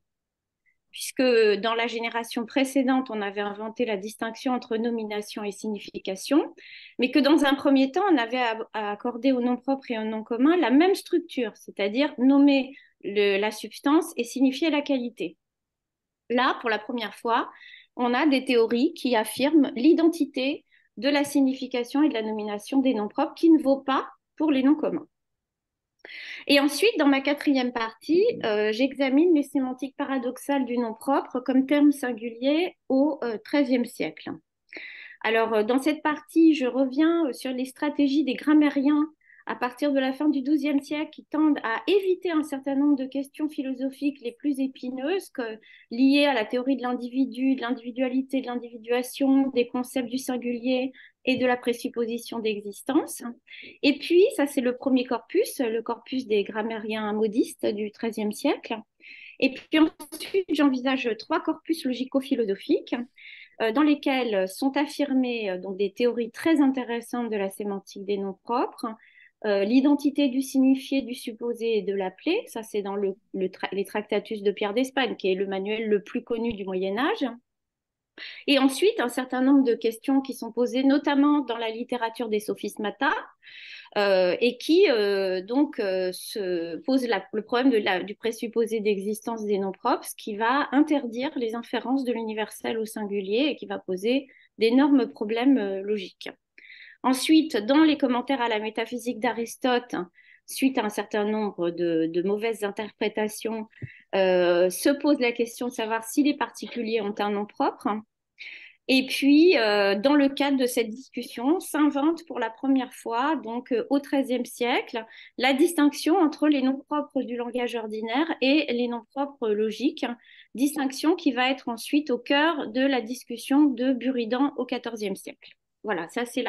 puisque dans la génération précédente, on avait inventé la distinction entre nomination et signification, mais que dans un premier temps, on avait à accorder au nom propre et au nom commun la même structure, c'est-à-dire nommer la substance et signifier la qualité. Là, pour la première fois, on a des théories qui affirment l'identité de la signification et de la nomination des noms propres qui ne vaut pas pour les noms communs. Et ensuite, dans ma quatrième partie, j'examine les sémantiques paradoxales du nom propre comme terme singulier au XIIIe siècle. Alors, dans cette partie, je reviens sur les stratégies des grammairiens à partir de la fin du XIIe siècle qui tendent à éviter un certain nombre de questions philosophiques les plus épineuses liées à la théorie de l'individu, de l'individualité, de l'individuation, des concepts du singulier et de la présupposition d'existence. Et puis, ça c'est le premier corpus, le corpus des grammairiens modistes du XIIIe siècle. Et puis ensuite, j'envisage 3 corpus logico-philosophiques dans lesquels sont affirmées donc, des théories très intéressantes de la sémantique des noms propres, l'identité du signifié, du supposé et de l'appelé, ça c'est dans les Tractatus de Pierre d'Espagne, qui est le manuel le plus connu du Moyen-Âge. Et ensuite, un certain nombre de questions qui sont posées, notamment dans la littérature des sophismata, et qui se pose le problème du présupposé d'existence des noms propres, ce qui va interdire les inférences de l'universel au singulier et qui va poser d'énormes problèmes logiques. Ensuite, dans les commentaires à la métaphysique d'Aristote, suite à un certain nombre de mauvaises interprétations, se pose la question de savoir si les particuliers ont un nom propre. Et puis, dans le cadre de cette discussion, s'invente pour la première fois, donc au XIIIe siècle, la distinction entre les noms propres du langage ordinaire et les noms propres logiques, distinction qui va être ensuite au cœur de la discussion de Buridan au XIVe siècle. Voilà, ça c'est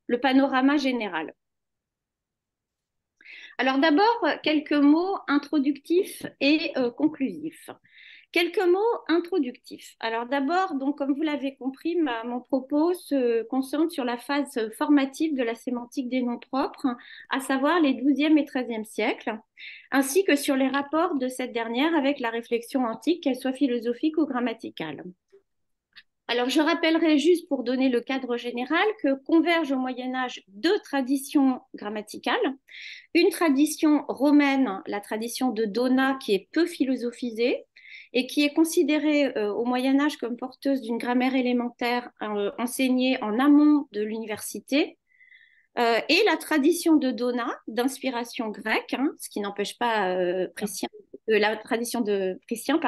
le panorama général. Alors d'abord, quelques mots introductifs et conclusifs. Quelques mots introductifs. Alors d'abord, donc comme vous l'avez compris, mon propos se concentre sur la phase formative de la sémantique des noms propres, à savoir les XIIe et XIIIe siècles, ainsi que sur les rapports de cette dernière avec la réflexion antique, qu'elle soit philosophique ou grammaticale. Alors, je rappellerai juste pour donner le cadre général que convergent au Moyen-Âge 2 traditions grammaticales. Une tradition romaine, la tradition de Donat, qui est peu philosophisée et qui est considérée au Moyen-Âge comme porteuse d'une grammaire élémentaire enseignée en amont de l'université. Et la tradition de Donat, d'inspiration grecque, ce qui n'empêche pas la tradition de Priscien,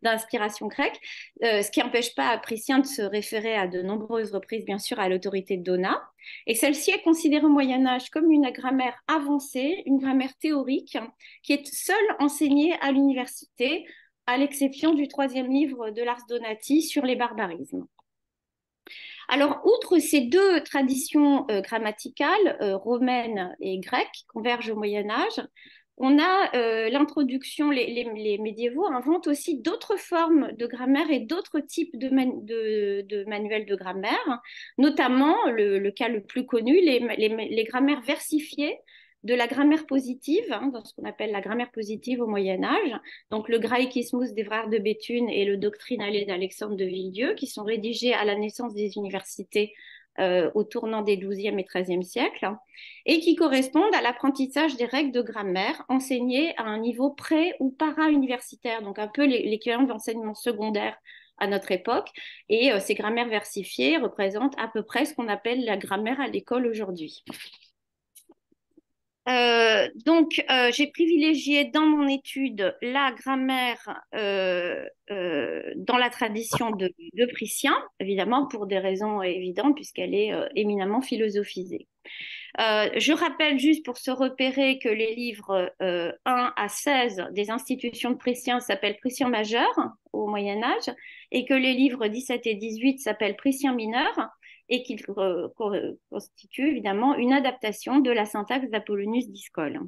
d'inspiration grecque, ce qui n'empêche pas Priscien de se référer à de nombreuses reprises, bien sûr, à l'autorité de Donat. Et celle-ci est considérée au Moyen-Âge comme une grammaire avancée, une grammaire théorique, qui est seule enseignée à l'université, à l'exception du 3e livre de l'Ars Donati sur les barbarismes. Alors, outre ces 2 traditions grammaticales, romaines et grecques, qui convergent au Moyen-Âge, on a l'introduction, les médiévaux inventent aussi d'autres formes de grammaire et d'autres types de manuels de grammaire, notamment le cas le plus connu, les grammaires versifiées de la grammaire positive, dans ce qu'on appelle la grammaire positive au Moyen-Âge, donc le Graechismus d'Évrard de Béthune et le Doctrinale d'Alexandre de Villedieu, qui sont rédigés à la naissance des universités au tournant des XIIe et XIIIe siècles, et qui correspondent à l'apprentissage des règles de grammaire enseignées à un niveau pré- ou para-universitaire, donc un peu l'équivalent de l'enseignement secondaire à notre époque. Et ces grammaires versifiées représentent à peu près ce qu'on appelle la grammaire à l'école aujourd'hui. J'ai privilégié dans mon étude la grammaire dans la tradition de Priscien, évidemment pour des raisons évidentes puisqu'elle est éminemment philosophisée. Je rappelle juste pour se repérer que les livres 1 à 16 des institutions de Priscien s'appellent Priscien majeur au Moyen-Âge et que les livres 17 et 18 s'appellent Priscien mineur et qu'ils constituent évidemment une adaptation de la syntaxe d'Apollonius d'Iscole.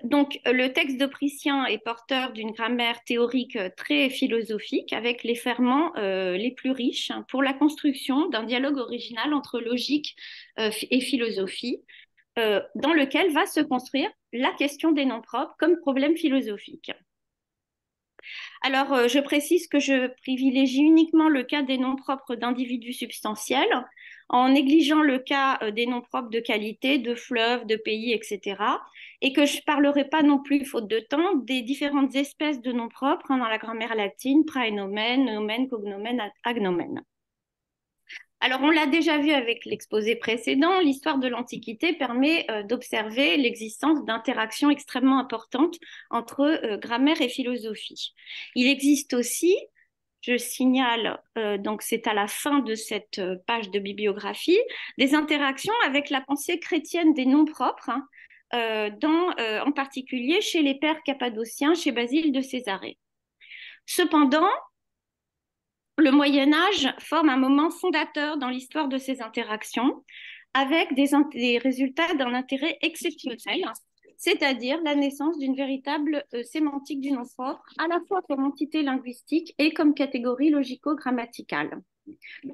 Donc, le texte de Priscien est porteur d'une grammaire théorique très philosophique avec les ferments les plus riches pour la construction d'un dialogue original entre logique et philosophie, dans lequel va se construire la question des noms propres comme problème philosophique. Alors, je précise que je privilégie uniquement le cas des noms propres d'individus substantiels, en négligeant le cas des noms propres de qualité, de fleuves, de pays, etc. Et que je ne parlerai pas non plus, faute de temps, des différentes espèces de noms propres dans la grammaire latine, praenomène, nomen, cognomen, agnomen. Alors, on l'a déjà vu avec l'exposé précédent, l'histoire de l'Antiquité permet d'observer l'existence d'interactions extrêmement importantes entre grammaire et philosophie. Il existe aussi, je signale, donc c'est à la fin de cette page de bibliographie, des interactions avec la pensée chrétienne des noms propres, en particulier chez les pères cappadociens, chez Basile de Césarée. Cependant, le Moyen-Âge forme un moment fondateur dans l'histoire de ces interactions, avec des résultats d'un intérêt exceptionnel, c'est-à-dire la naissance d'une véritable sémantique du nom propre, à la fois comme entité linguistique et comme catégorie logico-grammaticale.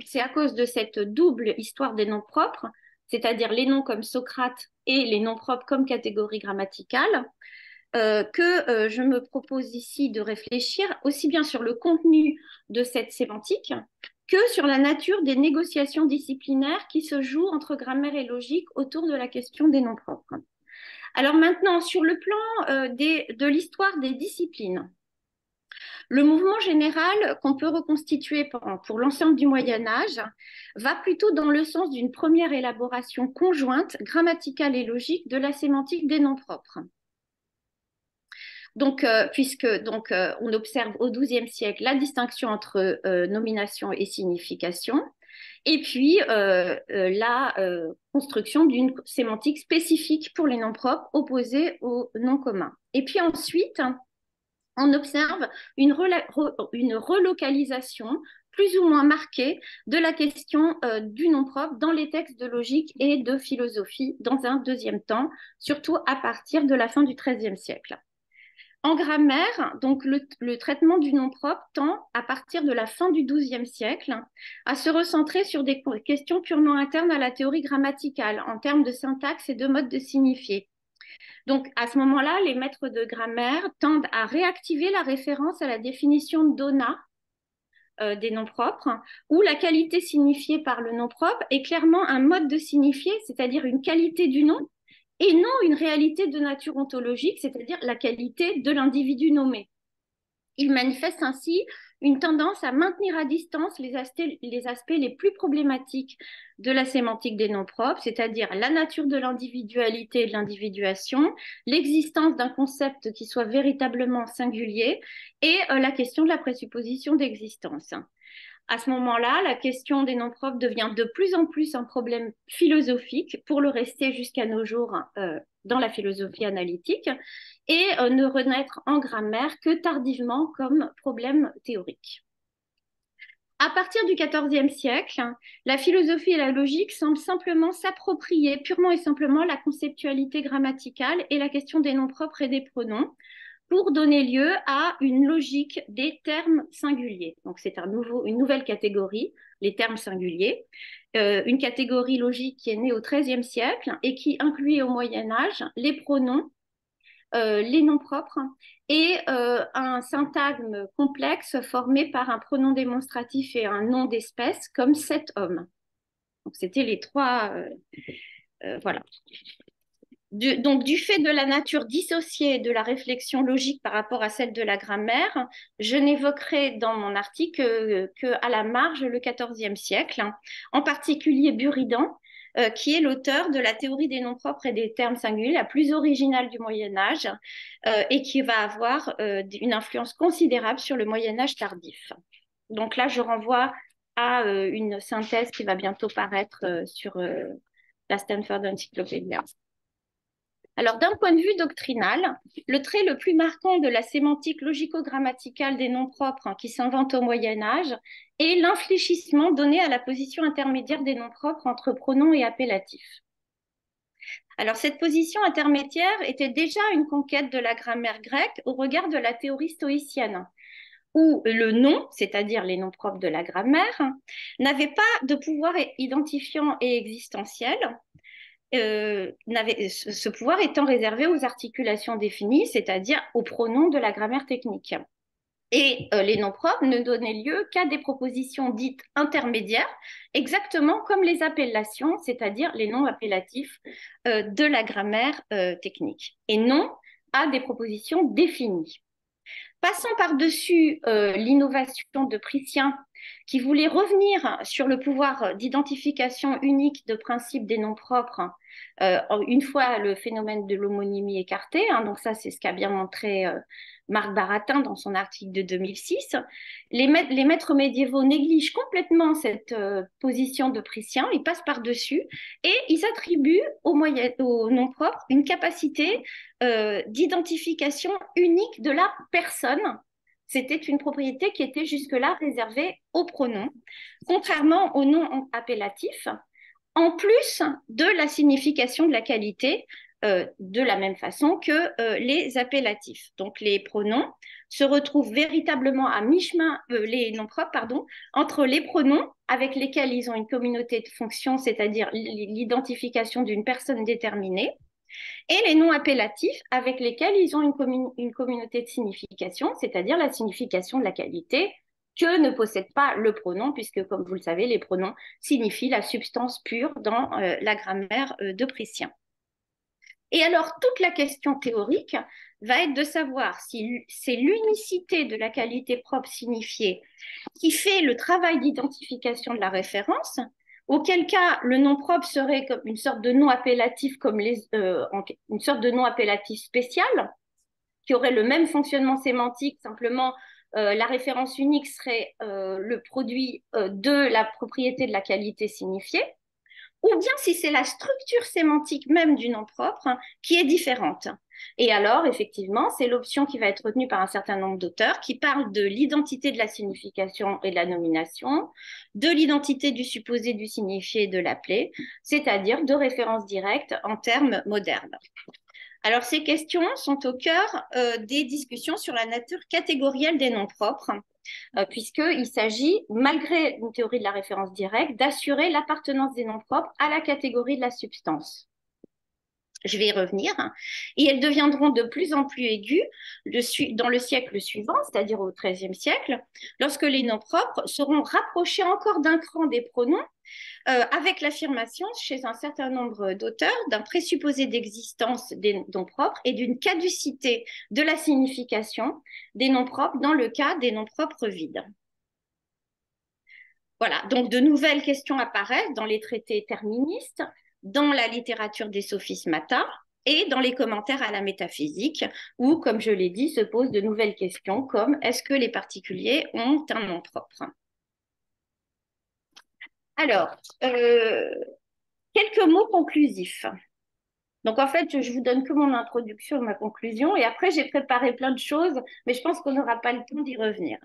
C'est à cause de cette double histoire des noms propres, c'est-à-dire les noms comme Socrate et les noms propres comme catégorie grammaticale, que je me propose ici de réfléchir aussi bien sur le contenu de cette sémantique que sur la nature des négociations disciplinaires qui se jouent entre grammaire et logique autour de la question des noms propres. Alors maintenant, sur le plan de l'histoire des disciplines, le mouvement général qu'on peut reconstituer pour l'ensemble du Moyen-Âge va plutôt dans le sens d'une première élaboration conjointe, grammaticale et logique de la sémantique des noms propres. Donc, on observe au XIIe siècle la distinction entre nomination et signification, et puis la construction d'une sémantique spécifique pour les noms propres opposés aux noms communs. Et puis ensuite, on observe une relocalisation plus ou moins marquée de la question du nom propre dans les textes de logique et de philosophie dans un deuxième temps, surtout à partir de la fin du XIIIe siècle. En grammaire, donc le traitement du nom propre tend, à partir de la fin du XIIe siècle, à se recentrer sur des questions purement internes à la théorie grammaticale, en termes de syntaxe et de mode de signifier. Donc, à ce moment-là, les maîtres de grammaire tendent à réactiver la référence à la définition d'ONA des noms propres, où la qualité signifiée par le nom propre est clairement un mode de signifier, c'est-à-dire une qualité du nom, et non une réalité de nature ontologique, c'est-à-dire la qualité de l'individu nommé. Il manifeste ainsi une tendance à maintenir à distance les aspects les plus problématiques de la sémantique des noms propres, c'est-à-dire la nature de l'individualité et de l'individuation, l'existence d'un concept qui soit véritablement singulier et la question de la présupposition d'existence. À ce moment-là, la question des noms propres devient de plus en plus un problème philosophique pour le rester jusqu'à nos jours dans la philosophie analytique et ne renaître en grammaire que tardivement comme problème théorique. À partir du XIVe siècle, la philosophie et la logique semblent simplement s'approprier purement et simplement la conceptualité grammaticale et la question des noms propres et des pronoms, pour donner lieu à une logique des termes singuliers. Donc, c'est une nouvelle catégorie, les termes singuliers, une catégorie logique qui est née au XIIIe siècle et qui incluait au Moyen-Âge les pronoms, les noms propres et un syntagme complexe formé par un pronom démonstratif et un nom d'espèce comme cet homme. Donc, c'était les trois... voilà. Donc, du fait de la nature dissociée de la réflexion logique par rapport à celle de la grammaire, je n'évoquerai dans mon article qu'à la marge le XIVe siècle, en particulier Buridan, qui est l'auteur de la théorie des noms propres et des termes singuliers, la plus originale du Moyen-Âge, et qui va avoir une influence considérable sur le Moyen-Âge tardif. Donc là, je renvoie à une synthèse qui va bientôt paraître sur la Stanford Encyclopedia. Alors, d'un point de vue doctrinal, le trait le plus marquant de la sémantique logico-grammaticale des noms propres qui s'invente au Moyen-Âge est l'infléchissement donné à la position intermédiaire des noms propres entre pronoms et appellatifs. Alors, cette position intermédiaire était déjà une conquête de la grammaire grecque au regard de la théorie stoïcienne, où le nom, c'est-à-dire les noms propres de la grammaire, n'avait pas de pouvoir identifiant et existentiel, ce pouvoir étant réservé aux articulations définies, c'est-à-dire aux pronoms de la grammaire technique. Et les noms propres ne donnaient lieu qu'à des propositions dites intermédiaires, exactement comme les appellations, c'est-à-dire les noms appellatifs de la grammaire technique, et non à des propositions définies. Passant par-dessus l'innovation de Prussien, qui voulait revenir sur le pouvoir d'identification unique de principe des noms propres, une fois le phénomène de l'homonymie écarté, hein, donc ça c'est ce qu'a bien montré Marc Baratin dans son article de 2006, les maîtres médiévaux négligent complètement cette position de Prussien, ils passent par-dessus et ils attribuent aux noms propres une capacité d'identification unique de la personne. C'était une propriété qui était jusque-là réservée aux pronoms, contrairement aux noms appellatifs, en plus de la signification de la qualité, de la même façon que les appellatifs. Donc les pronoms se retrouvent véritablement à mi-chemin, les noms propres, pardon, entre les pronoms avec lesquels ils ont une communauté de fonctions, c'est-à-dire l'identification d'une personne déterminée, et les noms appellatifs avec lesquels ils ont une communauté de signification, c'est-à-dire la signification de la qualité que ne possède pas le pronom, puisque, comme vous le savez, les pronoms signifient la substance pure dans la grammaire de Prussien. Et alors, toute la question théorique va être de savoir si c'est l'unicité de la qualité propre signifiée qui fait le travail d'identification de la référence, auquel cas le nom propre serait comme une sorte de nom appellatif, une sorte de nom appellatif spécial, qui aurait le même fonctionnement sémantique, simplement la référence unique serait le produit de la propriété de la qualité signifiée, ou bien si c'est la structure sémantique même du nom propre qui est différente. Et alors, effectivement, c'est l'option qui va être retenue par un certain nombre d'auteurs qui parlent de l'identité de la signification et de la nomination, de l'identité du supposé, du signifié et de l'appelé, c'est-à-dire de références directes en termes modernes. Alors, ces questions sont au cœur des discussions sur la nature catégorielle des noms propres, puisqu'il s'agit, malgré une théorie de la référence directe, d'assurer l'appartenance des noms propres à la catégorie de la substance. Je vais y revenir. Et elles deviendront de plus en plus aiguës dans le siècle suivant, c'est-à-dire au XIIIe siècle, lorsque les noms propres seront rapprochés encore d'un cran des pronoms, avec l'affirmation chez un certain nombre d'auteurs d'un présupposé d'existence des noms propres et d'une caducité de la signification des noms propres dans le cas des noms propres vides. Voilà, donc de nouvelles questions apparaissent dans les traités terministes, dans la littérature des sophismata et dans les commentaires à la métaphysique, où, comme je l'ai dit, se posent de nouvelles questions comme est-ce que les particuliers ont un nom propre? Alors, quelques mots conclusifs. Donc, en fait, je vous donne que mon introduction et ma conclusion, et après, j'ai préparé plein de choses, mais je pense qu'on n'aura pas le temps d'y revenir.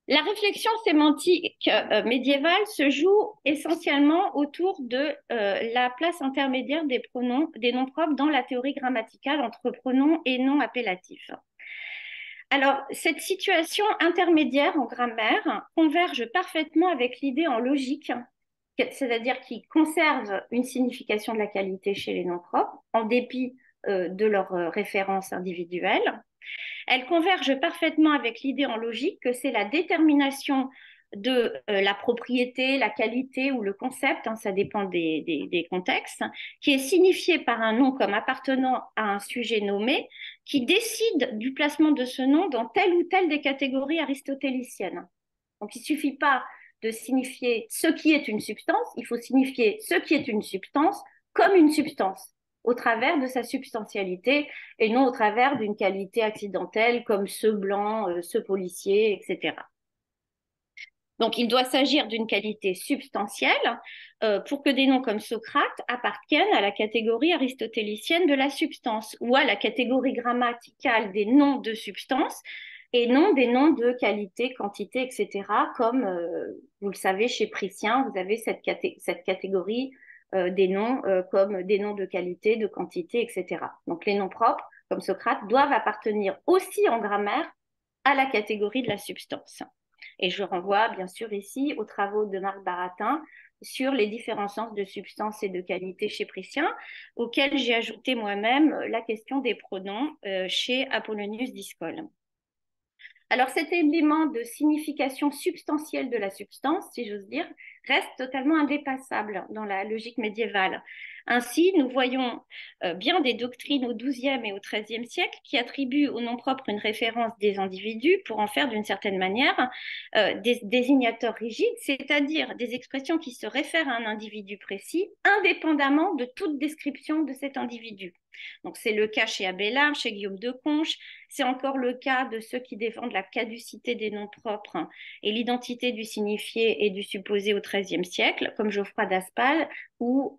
La réflexion sémantique médiévale se joue essentiellement autour de la place intermédiaire des noms propres dans la théorie grammaticale entre pronoms et noms appellatifs. Alors, cette situation intermédiaire en grammaire converge parfaitement avec l'idée en logique, c'est-à-dire qui conserve une signification de la qualité chez les noms propres, en dépit de leur référence individuelle. Elle converge parfaitement avec l'idée en logique que c'est la détermination de la propriété, la qualité ou le concept, hein, ça dépend des contextes, qui est signifié par un nom comme appartenant à un sujet nommé, qui décide du placement de ce nom dans telle ou telle des catégories aristotéliciennes. Donc il ne suffit pas de signifier ce qui est une substance, il faut signifier ce qui est une substance comme une substance, au travers de sa substantialité et non au travers d'une qualité accidentelle comme ce blanc, ce policier, etc. Donc, il doit s'agir d'une qualité substantielle pour que des noms comme Socrate appartiennent à la catégorie aristotélicienne de la substance ou à la catégorie grammaticale des noms de substance et non des noms de qualité, quantité, etc. Comme vous le savez, chez Prussien, vous avez cette catégorie des noms comme des noms de qualité, de quantité, etc. Donc les noms propres, comme Socrate, doivent appartenir aussi en grammaire à la catégorie de la substance. Et je renvoie bien sûr ici aux travaux de Marc Baratin sur les différents sens de substance et de qualité chez Prussien, auxquels j'ai ajouté moi-même la question des pronoms chez Apollonius Discol. Alors cet élément de signification substantielle de la substance, si j'ose dire, reste totalement indépassable dans la logique médiévale. Ainsi, nous voyons bien des doctrines au XIIe et au XIIIe siècle qui attribuent au nom propre une référence des individus pour en faire d'une certaine manière des désignateurs rigides, c'est-à-dire des expressions qui se réfèrent à un individu précis, indépendamment de toute description de cet individu. Donc c'est le cas chez Abélard, chez Guillaume de Conches, c'est encore le cas de ceux qui défendent la caducité des noms propres et l'identité du signifié et du supposé au XIIIe siècle, comme Geoffroy d'Aspal, ou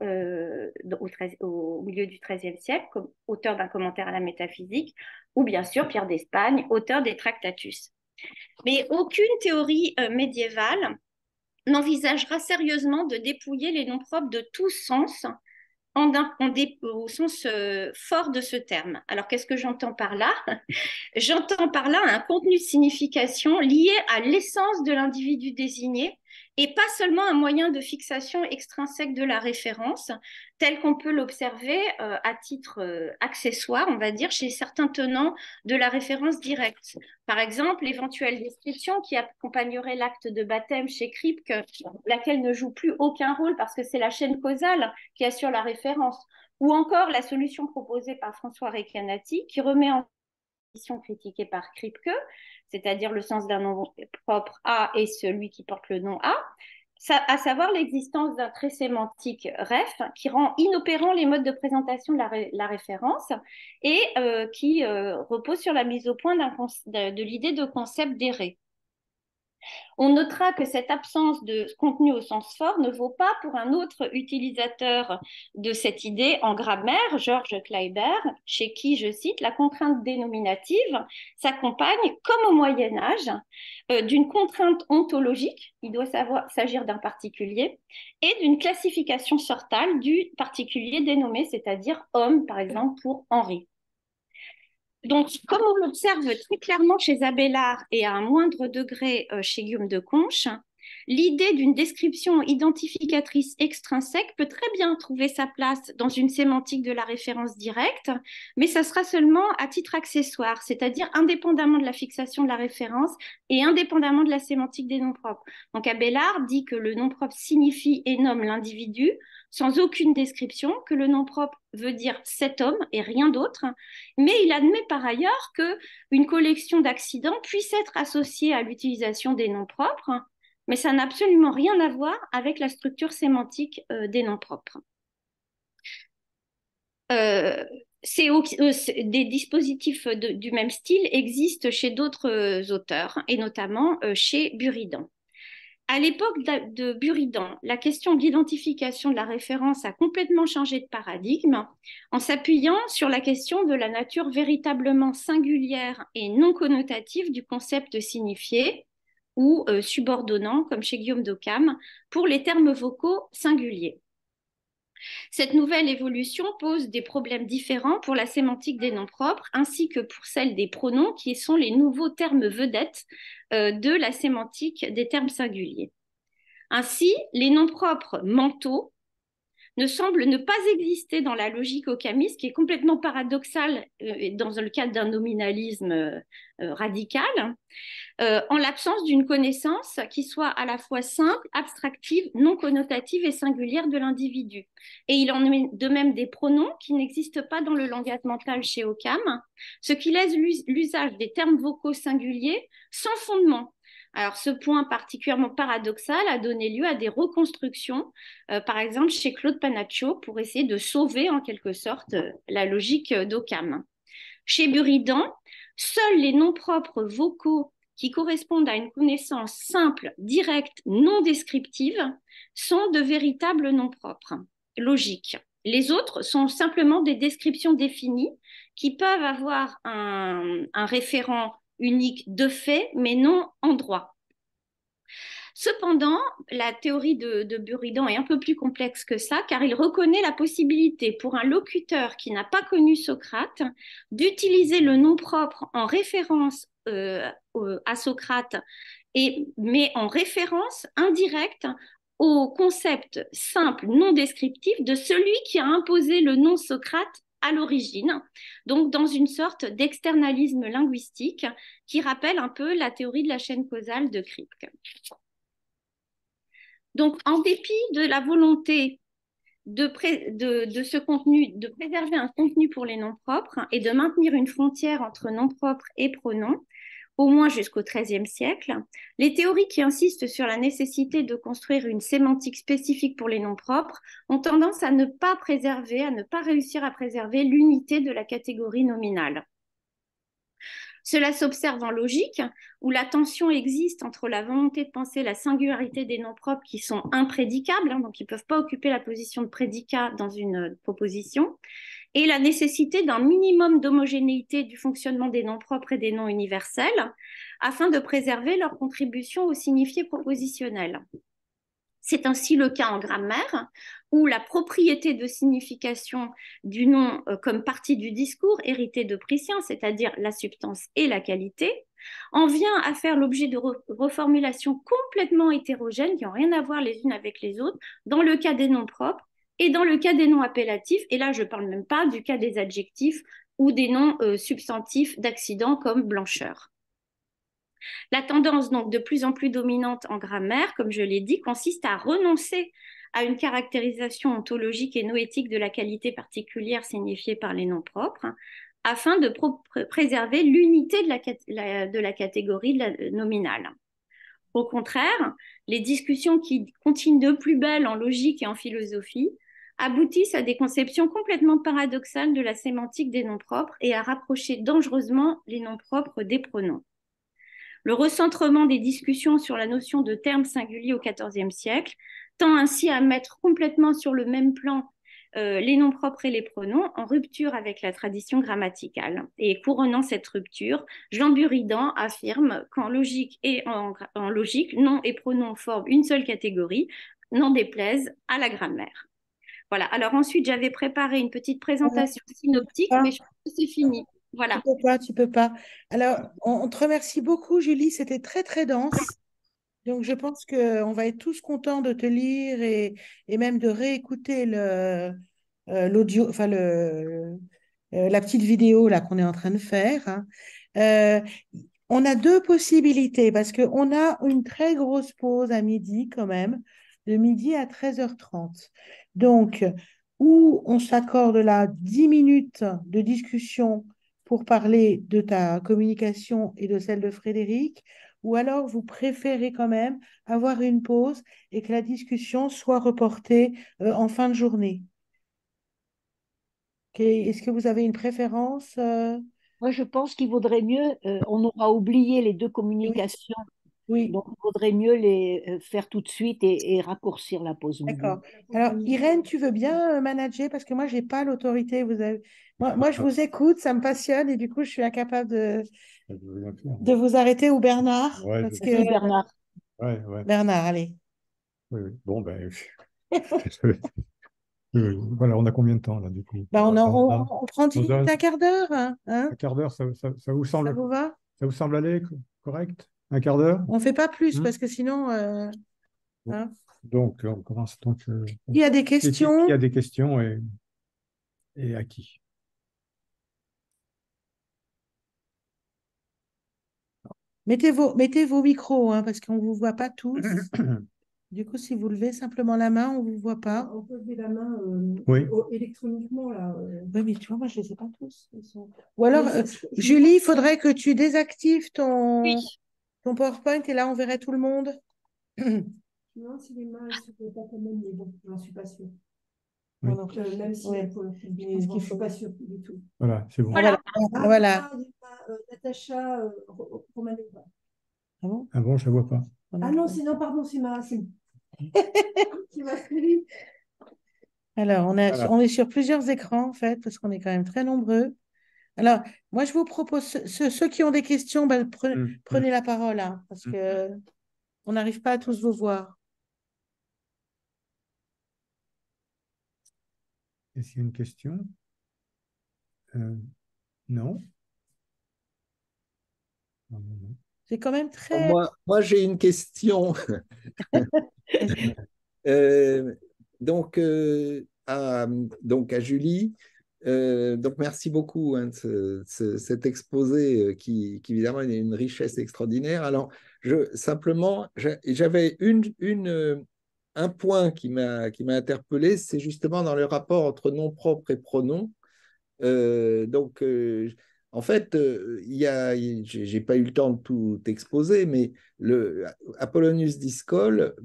au milieu du XIIIe siècle, comme auteur d'un commentaire à la métaphysique, ou bien sûr Pierre d'Espagne, auteur des Tractatus. Mais aucune théorie médiévale n'envisagera sérieusement de dépouiller les noms propres de tout sens au sens fort de ce terme. Alors, qu'est-ce que j'entends par là? J'entends par là un contenu de signification lié à l'essence de l'individu désigné et pas seulement un moyen de fixation extrinsèque de la référence, tel qu'on peut l'observer à titre accessoire, on va dire, chez certains tenants de la référence directe. Par exemple, l'éventuelle description qui accompagnerait l'acte de baptême chez Kripke, laquelle ne joue plus aucun rôle parce que c'est la chaîne causale qui assure la référence, ou encore la solution proposée par François Recanati qui remet en question critiquée par Kripke, c'est-à-dire le sens d'un nom propre A et celui qui porte le nom A, à savoir l'existence d'un trait sémantique ref qui rend inopérant les modes de présentation de la référence et qui repose sur la mise au point de l'idée de concept d'éré. On notera que cette absence de contenu au sens fort ne vaut pas pour un autre utilisateur de cette idée en grammaire, Georges Kleiber, chez qui, je cite, la contrainte dénominative s'accompagne, comme au Moyen-Âge, d'une contrainte ontologique, il doit s'agir d'un particulier, et d'une classification sortale du particulier dénommé, c'est-à-dire homme, par exemple, pour Henri. Donc, comme on l'observe très clairement chez Abélard et à un moindre degré chez Guillaume de Conches, l'idée d'une description identificatrice extrinsèque peut très bien trouver sa place dans une sémantique de la référence directe, mais ça sera seulement à titre accessoire, c'est-à-dire indépendamment de la fixation de la référence et indépendamment de la sémantique des noms propres. Donc, Abélard dit que le nom propre signifie et nomme l'individu, sans aucune description, que le nom propre veut dire cet homme et rien d'autre, mais il admet par ailleurs qu'une collection d'accidents puisse être associée à l'utilisation des noms propres, mais ça n'a absolument rien à voir avec la structure sémantique des noms propres. Des dispositifs du même style existent chez d'autres auteurs, et notamment chez Buridan. À l'époque de Buridan, la question de l'identification de la référence a complètement changé de paradigme en s'appuyant sur la question de la nature véritablement singulière et non connotative du concept signifié ou subordonnant, comme chez Guillaume d'Occam, pour les termes vocaux singuliers. Cette nouvelle évolution pose des problèmes différents pour la sémantique des noms propres ainsi que pour celle des pronoms qui sont les nouveaux termes vedettes de la sémantique des termes singuliers. Ainsi, les noms propres mentaux ne semblent ne pas exister dans la logique occamiste, qui est complètement paradoxale dans le cadre d'un nominalisme radical, en l'absence d'une connaissance qui soit à la fois simple, abstractive, non connotative et singulière de l'individu. Et il en est de même des pronoms qui n'existent pas dans le langage mental chez Occam, ce qui laisse l'usage des termes vocaux singuliers sans fondement. Alors, ce point particulièrement paradoxal a donné lieu à des reconstructions, par exemple chez Claude Panaccio, pour essayer de sauver en quelque sorte la logique d'Occam. Chez Buridan, seuls les noms propres vocaux qui correspondent à une connaissance simple, directe, non descriptive, sont de véritables noms propres, logiques. Les autres sont simplement des descriptions définies qui peuvent avoir un référent unique de fait, mais non en droit. Cependant, la théorie de Buridan est un peu plus complexe que ça, car il reconnaît la possibilité pour un locuteur qui n'a pas connu Socrate d'utiliser le nom propre en référence à Socrate, mais en référence indirecte au concept simple, non descriptif de celui qui a imposé le nom Socrate à l'origine, donc dans une sorte d'externalisme linguistique qui rappelle un peu la théorie de la chaîne causale de Kripke. Donc, en dépit de la volonté de ce contenu, de préserver un contenu pour les noms propres et de maintenir une frontière entre noms propres et pronoms, au moins jusqu'au XIIIe siècle, les théories qui insistent sur la nécessité de construire une sémantique spécifique pour les noms propres ont tendance à ne pas préserver, à ne pas réussir à préserver l'unité de la catégorie nominale. Cela s'observe en logique, où la tension existe entre la volonté de penser la singularité des noms propres qui sont imprédicables, donc qui ne peuvent pas occuper la position de prédicat dans une proposition, et la nécessité d'un minimum d'homogénéité du fonctionnement des noms propres et des noms universels, afin de préserver leur contribution au signifié propositionnel. C'est ainsi le cas en grammaire, où la propriété de signification du nom comme partie du discours hérité de Prussien, c'est-à-dire la substance et la qualité, en vient à faire l'objet de reformulations complètement hétérogènes qui n'ont rien à voir les unes avec les autres, dans le cas des noms propres et dans le cas des noms appellatifs. Et là, je ne parle même pas du cas des adjectifs ou des noms substantifs d'accident comme blancheur. La tendance donc de plus en plus dominante en grammaire, comme je l'ai dit, consiste à renoncer à une caractérisation ontologique et noétique de la qualité particulière signifiée par les noms propres, afin de préserver l'unité de la catégorie nominale. Au contraire, les discussions qui continuent de plus belle en logique et en philosophie aboutissent à des conceptions complètement paradoxales de la sémantique des noms propres et à rapprocher dangereusement les noms propres des pronoms. Le recentrement des discussions sur la notion de terme singulier au XIVe siècle tend ainsi à mettre complètement sur le même plan les noms propres et les pronoms, en rupture avec la tradition grammaticale. Et couronnant cette rupture, Jean Buridan affirme qu'en logique en logique, noms et pronoms forment une seule catégorie, n'en déplaise à la grammaire. Voilà. Alors ensuite, j'avais préparé une petite présentation synoptique, mais je pense que c'est fini. Voilà. Tu peux pas. Alors, on te remercie beaucoup, Julie. C'était très, très dense. Donc, je pense qu'on va être tous contents de te lire et même de réécouter l'audio, enfin, la petite vidéo là qu'on est en train de faire, hein. On a deux possibilités parce qu'on a une très grosse pause à midi quand même, de midi à 13h30. Donc, où on s'accorde là 10 minutes de discussion pour parler de ta communication et de celle de Frédéric, ou alors vous préférez quand même avoir une pause et que la discussion soit reportée en fin de journée. Est-ce que vous avez une préférence Moi, je pense qu'il vaudrait mieux, on aura oublié les deux communications, Oui, donc il vaudrait mieux les faire tout de suite et raccourcir la pause midi. d'accord. Alors, Irène, tu veux bien manager parce que moi, je n'ai pas l'autorité. Moi, je vous écoute, ça me passionne et du coup, je suis incapable de vous arrêter ou Bernard. Ouais, Parce je- que... Bernard. Ouais, ouais. Bernard, allez. Oui, oui. Bon, ben, voilà, on a combien de temps là, du coup? Bah, on Ah, prend 10 minutes, un quart d'heure, hein, un quart d'heure, ça vous Ça semble, vous va? ça vous semble aller correct? Un quart d'heure? On ne fait pas plus Hmm. parce que sinon, Bon. hein. Donc, on commence. Donc, Il y a des questions. qui a des questions et à qui? Mettez vos micros, hein, parce qu'on ne vous voit pas tous. Du coup, si vous levez simplement la main, on ne vous voit pas. On peut lever la main Oui. électroniquement, là. Oui, mais tu vois, moi, je ne les ai pas tous. Ou alors, Mais Julie, il faudrait que tu désactives Oui. ton PowerPoint et là, on verrait tout le monde. Non, si les mains, elles se font pas quand même, mais bon, j'en suis pas sûre. Oui. Moi non plus. Même si Ouais. elles peuvent, mais Qu'est-ce bon, qu'il je suis faut pas sûre du tout. Voilà, c'est bon. Voilà. Ah, Voilà. il y a Natacha Romanova. Ah bon? Ah bon, je ne vois pas. Ah non, pardon, c'est ma série. Alors, Voilà. on est sur plusieurs écrans, en fait, parce qu'on est quand même très nombreux. Alors, moi, je vous propose, ceux qui ont des questions, ben, prenez la parole, hein, parce que on n'arrive pas à tous vous voir. Est-ce qu'il y a une question? Non? Non, non, non. C'est quand même très... Moi j'ai une question. Donc à Julie, Donc, merci beaucoup hein, de cet exposé qui, évidemment, est une richesse extraordinaire. Alors, simplement, j'avais un point qui m'a interpellé, c'est justement dans le rapport entre nom propre et pronom. Donc, en fait, j'ai pas eu le temps de tout exposer, mais Apollonius Discol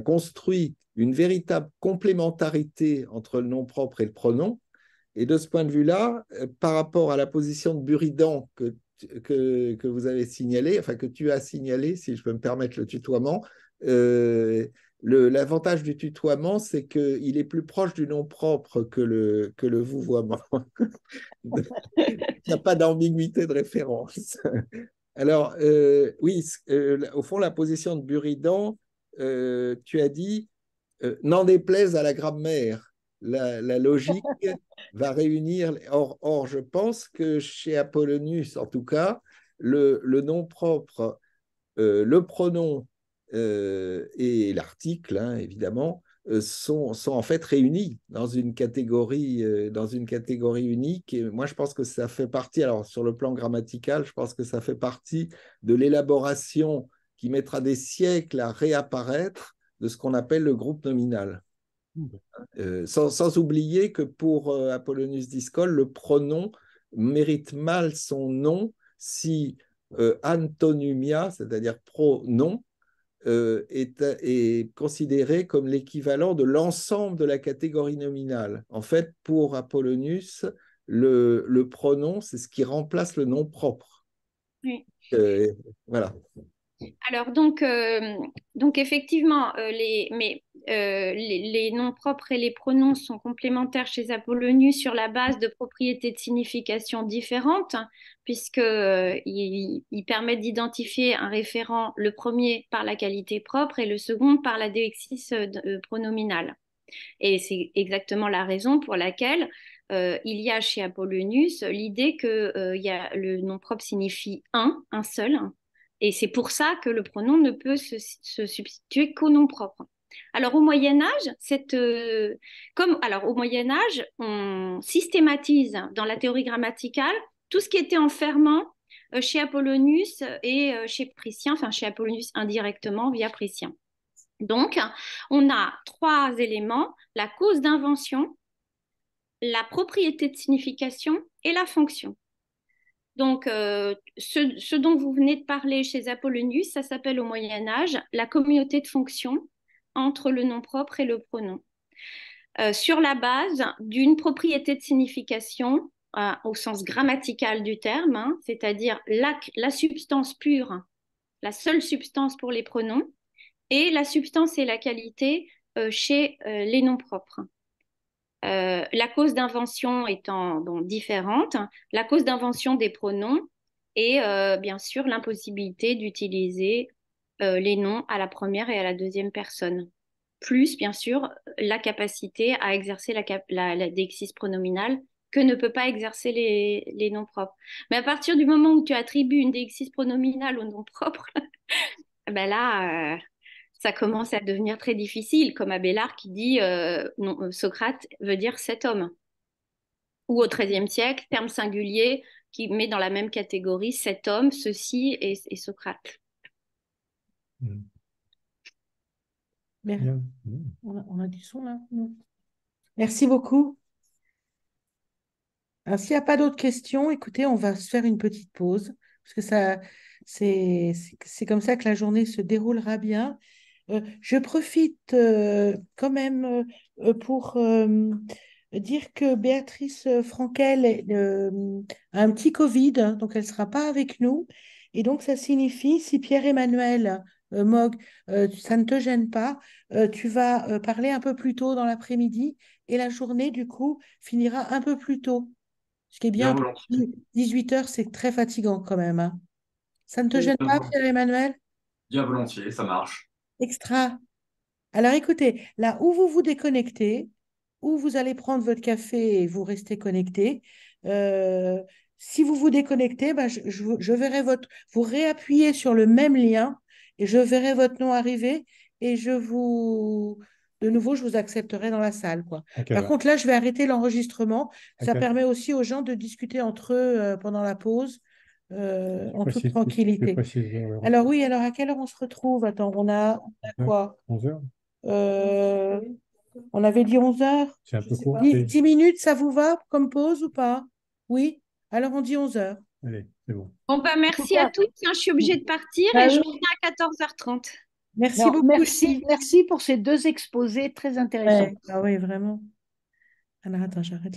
construit une véritable complémentarité entre le nom propre et le pronom. Et de ce point de vue-là, par rapport à la position de Buridan que vous avez signalé, enfin que tu as signalé, si je peux me permettre le tutoiement, l'avantage du tutoiement, c'est qu'il est plus proche du nom propre que le vouvoiement. Il n'y a pas d'ambiguïté de référence. Alors, oui, au fond, la position de Buridan, tu as dit, n'en déplaise à la grammaire, la logique va réunir. Or, je pense que chez Apollonius, en tout cas, le nom propre, le pronom et l'article, hein, évidemment, sont en fait réunis dans une catégorie unique. Et moi, je pense que ça fait partie, alors sur le plan grammatical, je pense que ça fait partie de l'élaboration qui mettra des siècles à réapparaître de ce qu'on appelle le groupe nominal. Sans oublier que pour Apollonius Discol, le pronom mérite mal son nom si antonymia, c'est-à-dire pronom, est considéré comme l'équivalent de l'ensemble de la catégorie nominale. En fait, pour Apollonius, le pronom, c'est ce qui remplace le nom propre. Oui. Voilà. Alors donc effectivement, les noms propres et les pronoms sont complémentaires chez Apollonius sur la base de propriétés de signification différentes, puisque ils permettent d'identifier un référent, le premier par la qualité propre et le second par la déexis pronominale. Et c'est exactement la raison pour laquelle il y a chez Apollonius l'idée que le nom propre signifie un seul. Et c'est pour ça que le pronom ne peut se substituer qu'au nom propre. Alors au Moyen Âge, au Moyen Âge, on systématise dans la théorie grammaticale tout ce qui était enfermant chez Apollonius et chez Priscien, enfin chez Apollonius indirectement via Priscien. Donc, on a trois éléments, la cause d'invention, la propriété de signification et la fonction. Donc, ce dont vous venez de parler chez Apollonius, ça s'appelle au Moyen Âge la communauté de fonction entre le nom propre et le pronom. Sur la base d'une propriété de signification au sens grammatical du terme, hein, c'est-à-dire la substance pure, la seule substance pour les pronoms, et la substance et la qualité chez les noms propres. La cause d'invention étant donc différente, la cause d'invention des pronoms et bien sûr l'impossibilité d'utiliser les noms à la première et à la deuxième personne. Plus bien sûr la capacité à exercer la déixis pronominale que ne peut pas exercer les noms propres. Mais à partir du moment où tu attribues une déixis pronominale au nom propre, ben là, ça commence à devenir très difficile, comme Abélard qui dit Socrate veut dire cet homme. Ou au XIIIe siècle, terme singulier qui met dans la même catégorie cet homme, ceci et Socrate. On a du son là? Non. Merci beaucoup. Alors, s'il n'y a pas d'autres questions, écoutez, on va se faire une petite pause, parce que c'est comme ça que la journée se déroulera bien. Je profite quand même pour dire que Béatrice Frankel a un petit Covid, hein, donc elle ne sera pas avec nous. Et donc, ça signifie, si Pierre-Emmanuel Mogg, ça ne te gêne pas, tu vas parler un peu plus tôt dans l'après-midi et la journée, du coup, finira un peu plus tôt. Ce qui est bien, 18 heures, c'est très fatigant quand même, hein. Ça ne te gêne pas, Pierre-Emmanuel? Bien volontiers, ça marche. Extra. Alors écoutez, là où vous vous déconnectez, où vous allez prendre votre café et vous restez connecté, si vous vous déconnectez, ben, je verrai vous réappuyez sur le même lien et je verrai votre nom arriver et de nouveau, je vous accepterai dans la salle, quoi. À quelle Par heure? contre, là, je vais arrêter l'enregistrement. À Ça quelle- permet aussi aux gens de discuter entre eux pendant la pause, en toute tranquillité. Alors oui, alors à quelle heure on se retrouve? Attends, on a quoi? 11 heures? On avait dit 11 heures. C'est un peu court. 10 minutes, ça vous va comme pause ou pas? Oui? Alors on dit 11 heures. Allez, c'est bon. Bon, bah, merci à tous. Hein, je suis obligée de partir Bah et je oui. reviens à 14h30. Merci Non, beaucoup. merci pour ces deux exposés très intéressants. Ah oui, vraiment. Alors attends, j'arrête là.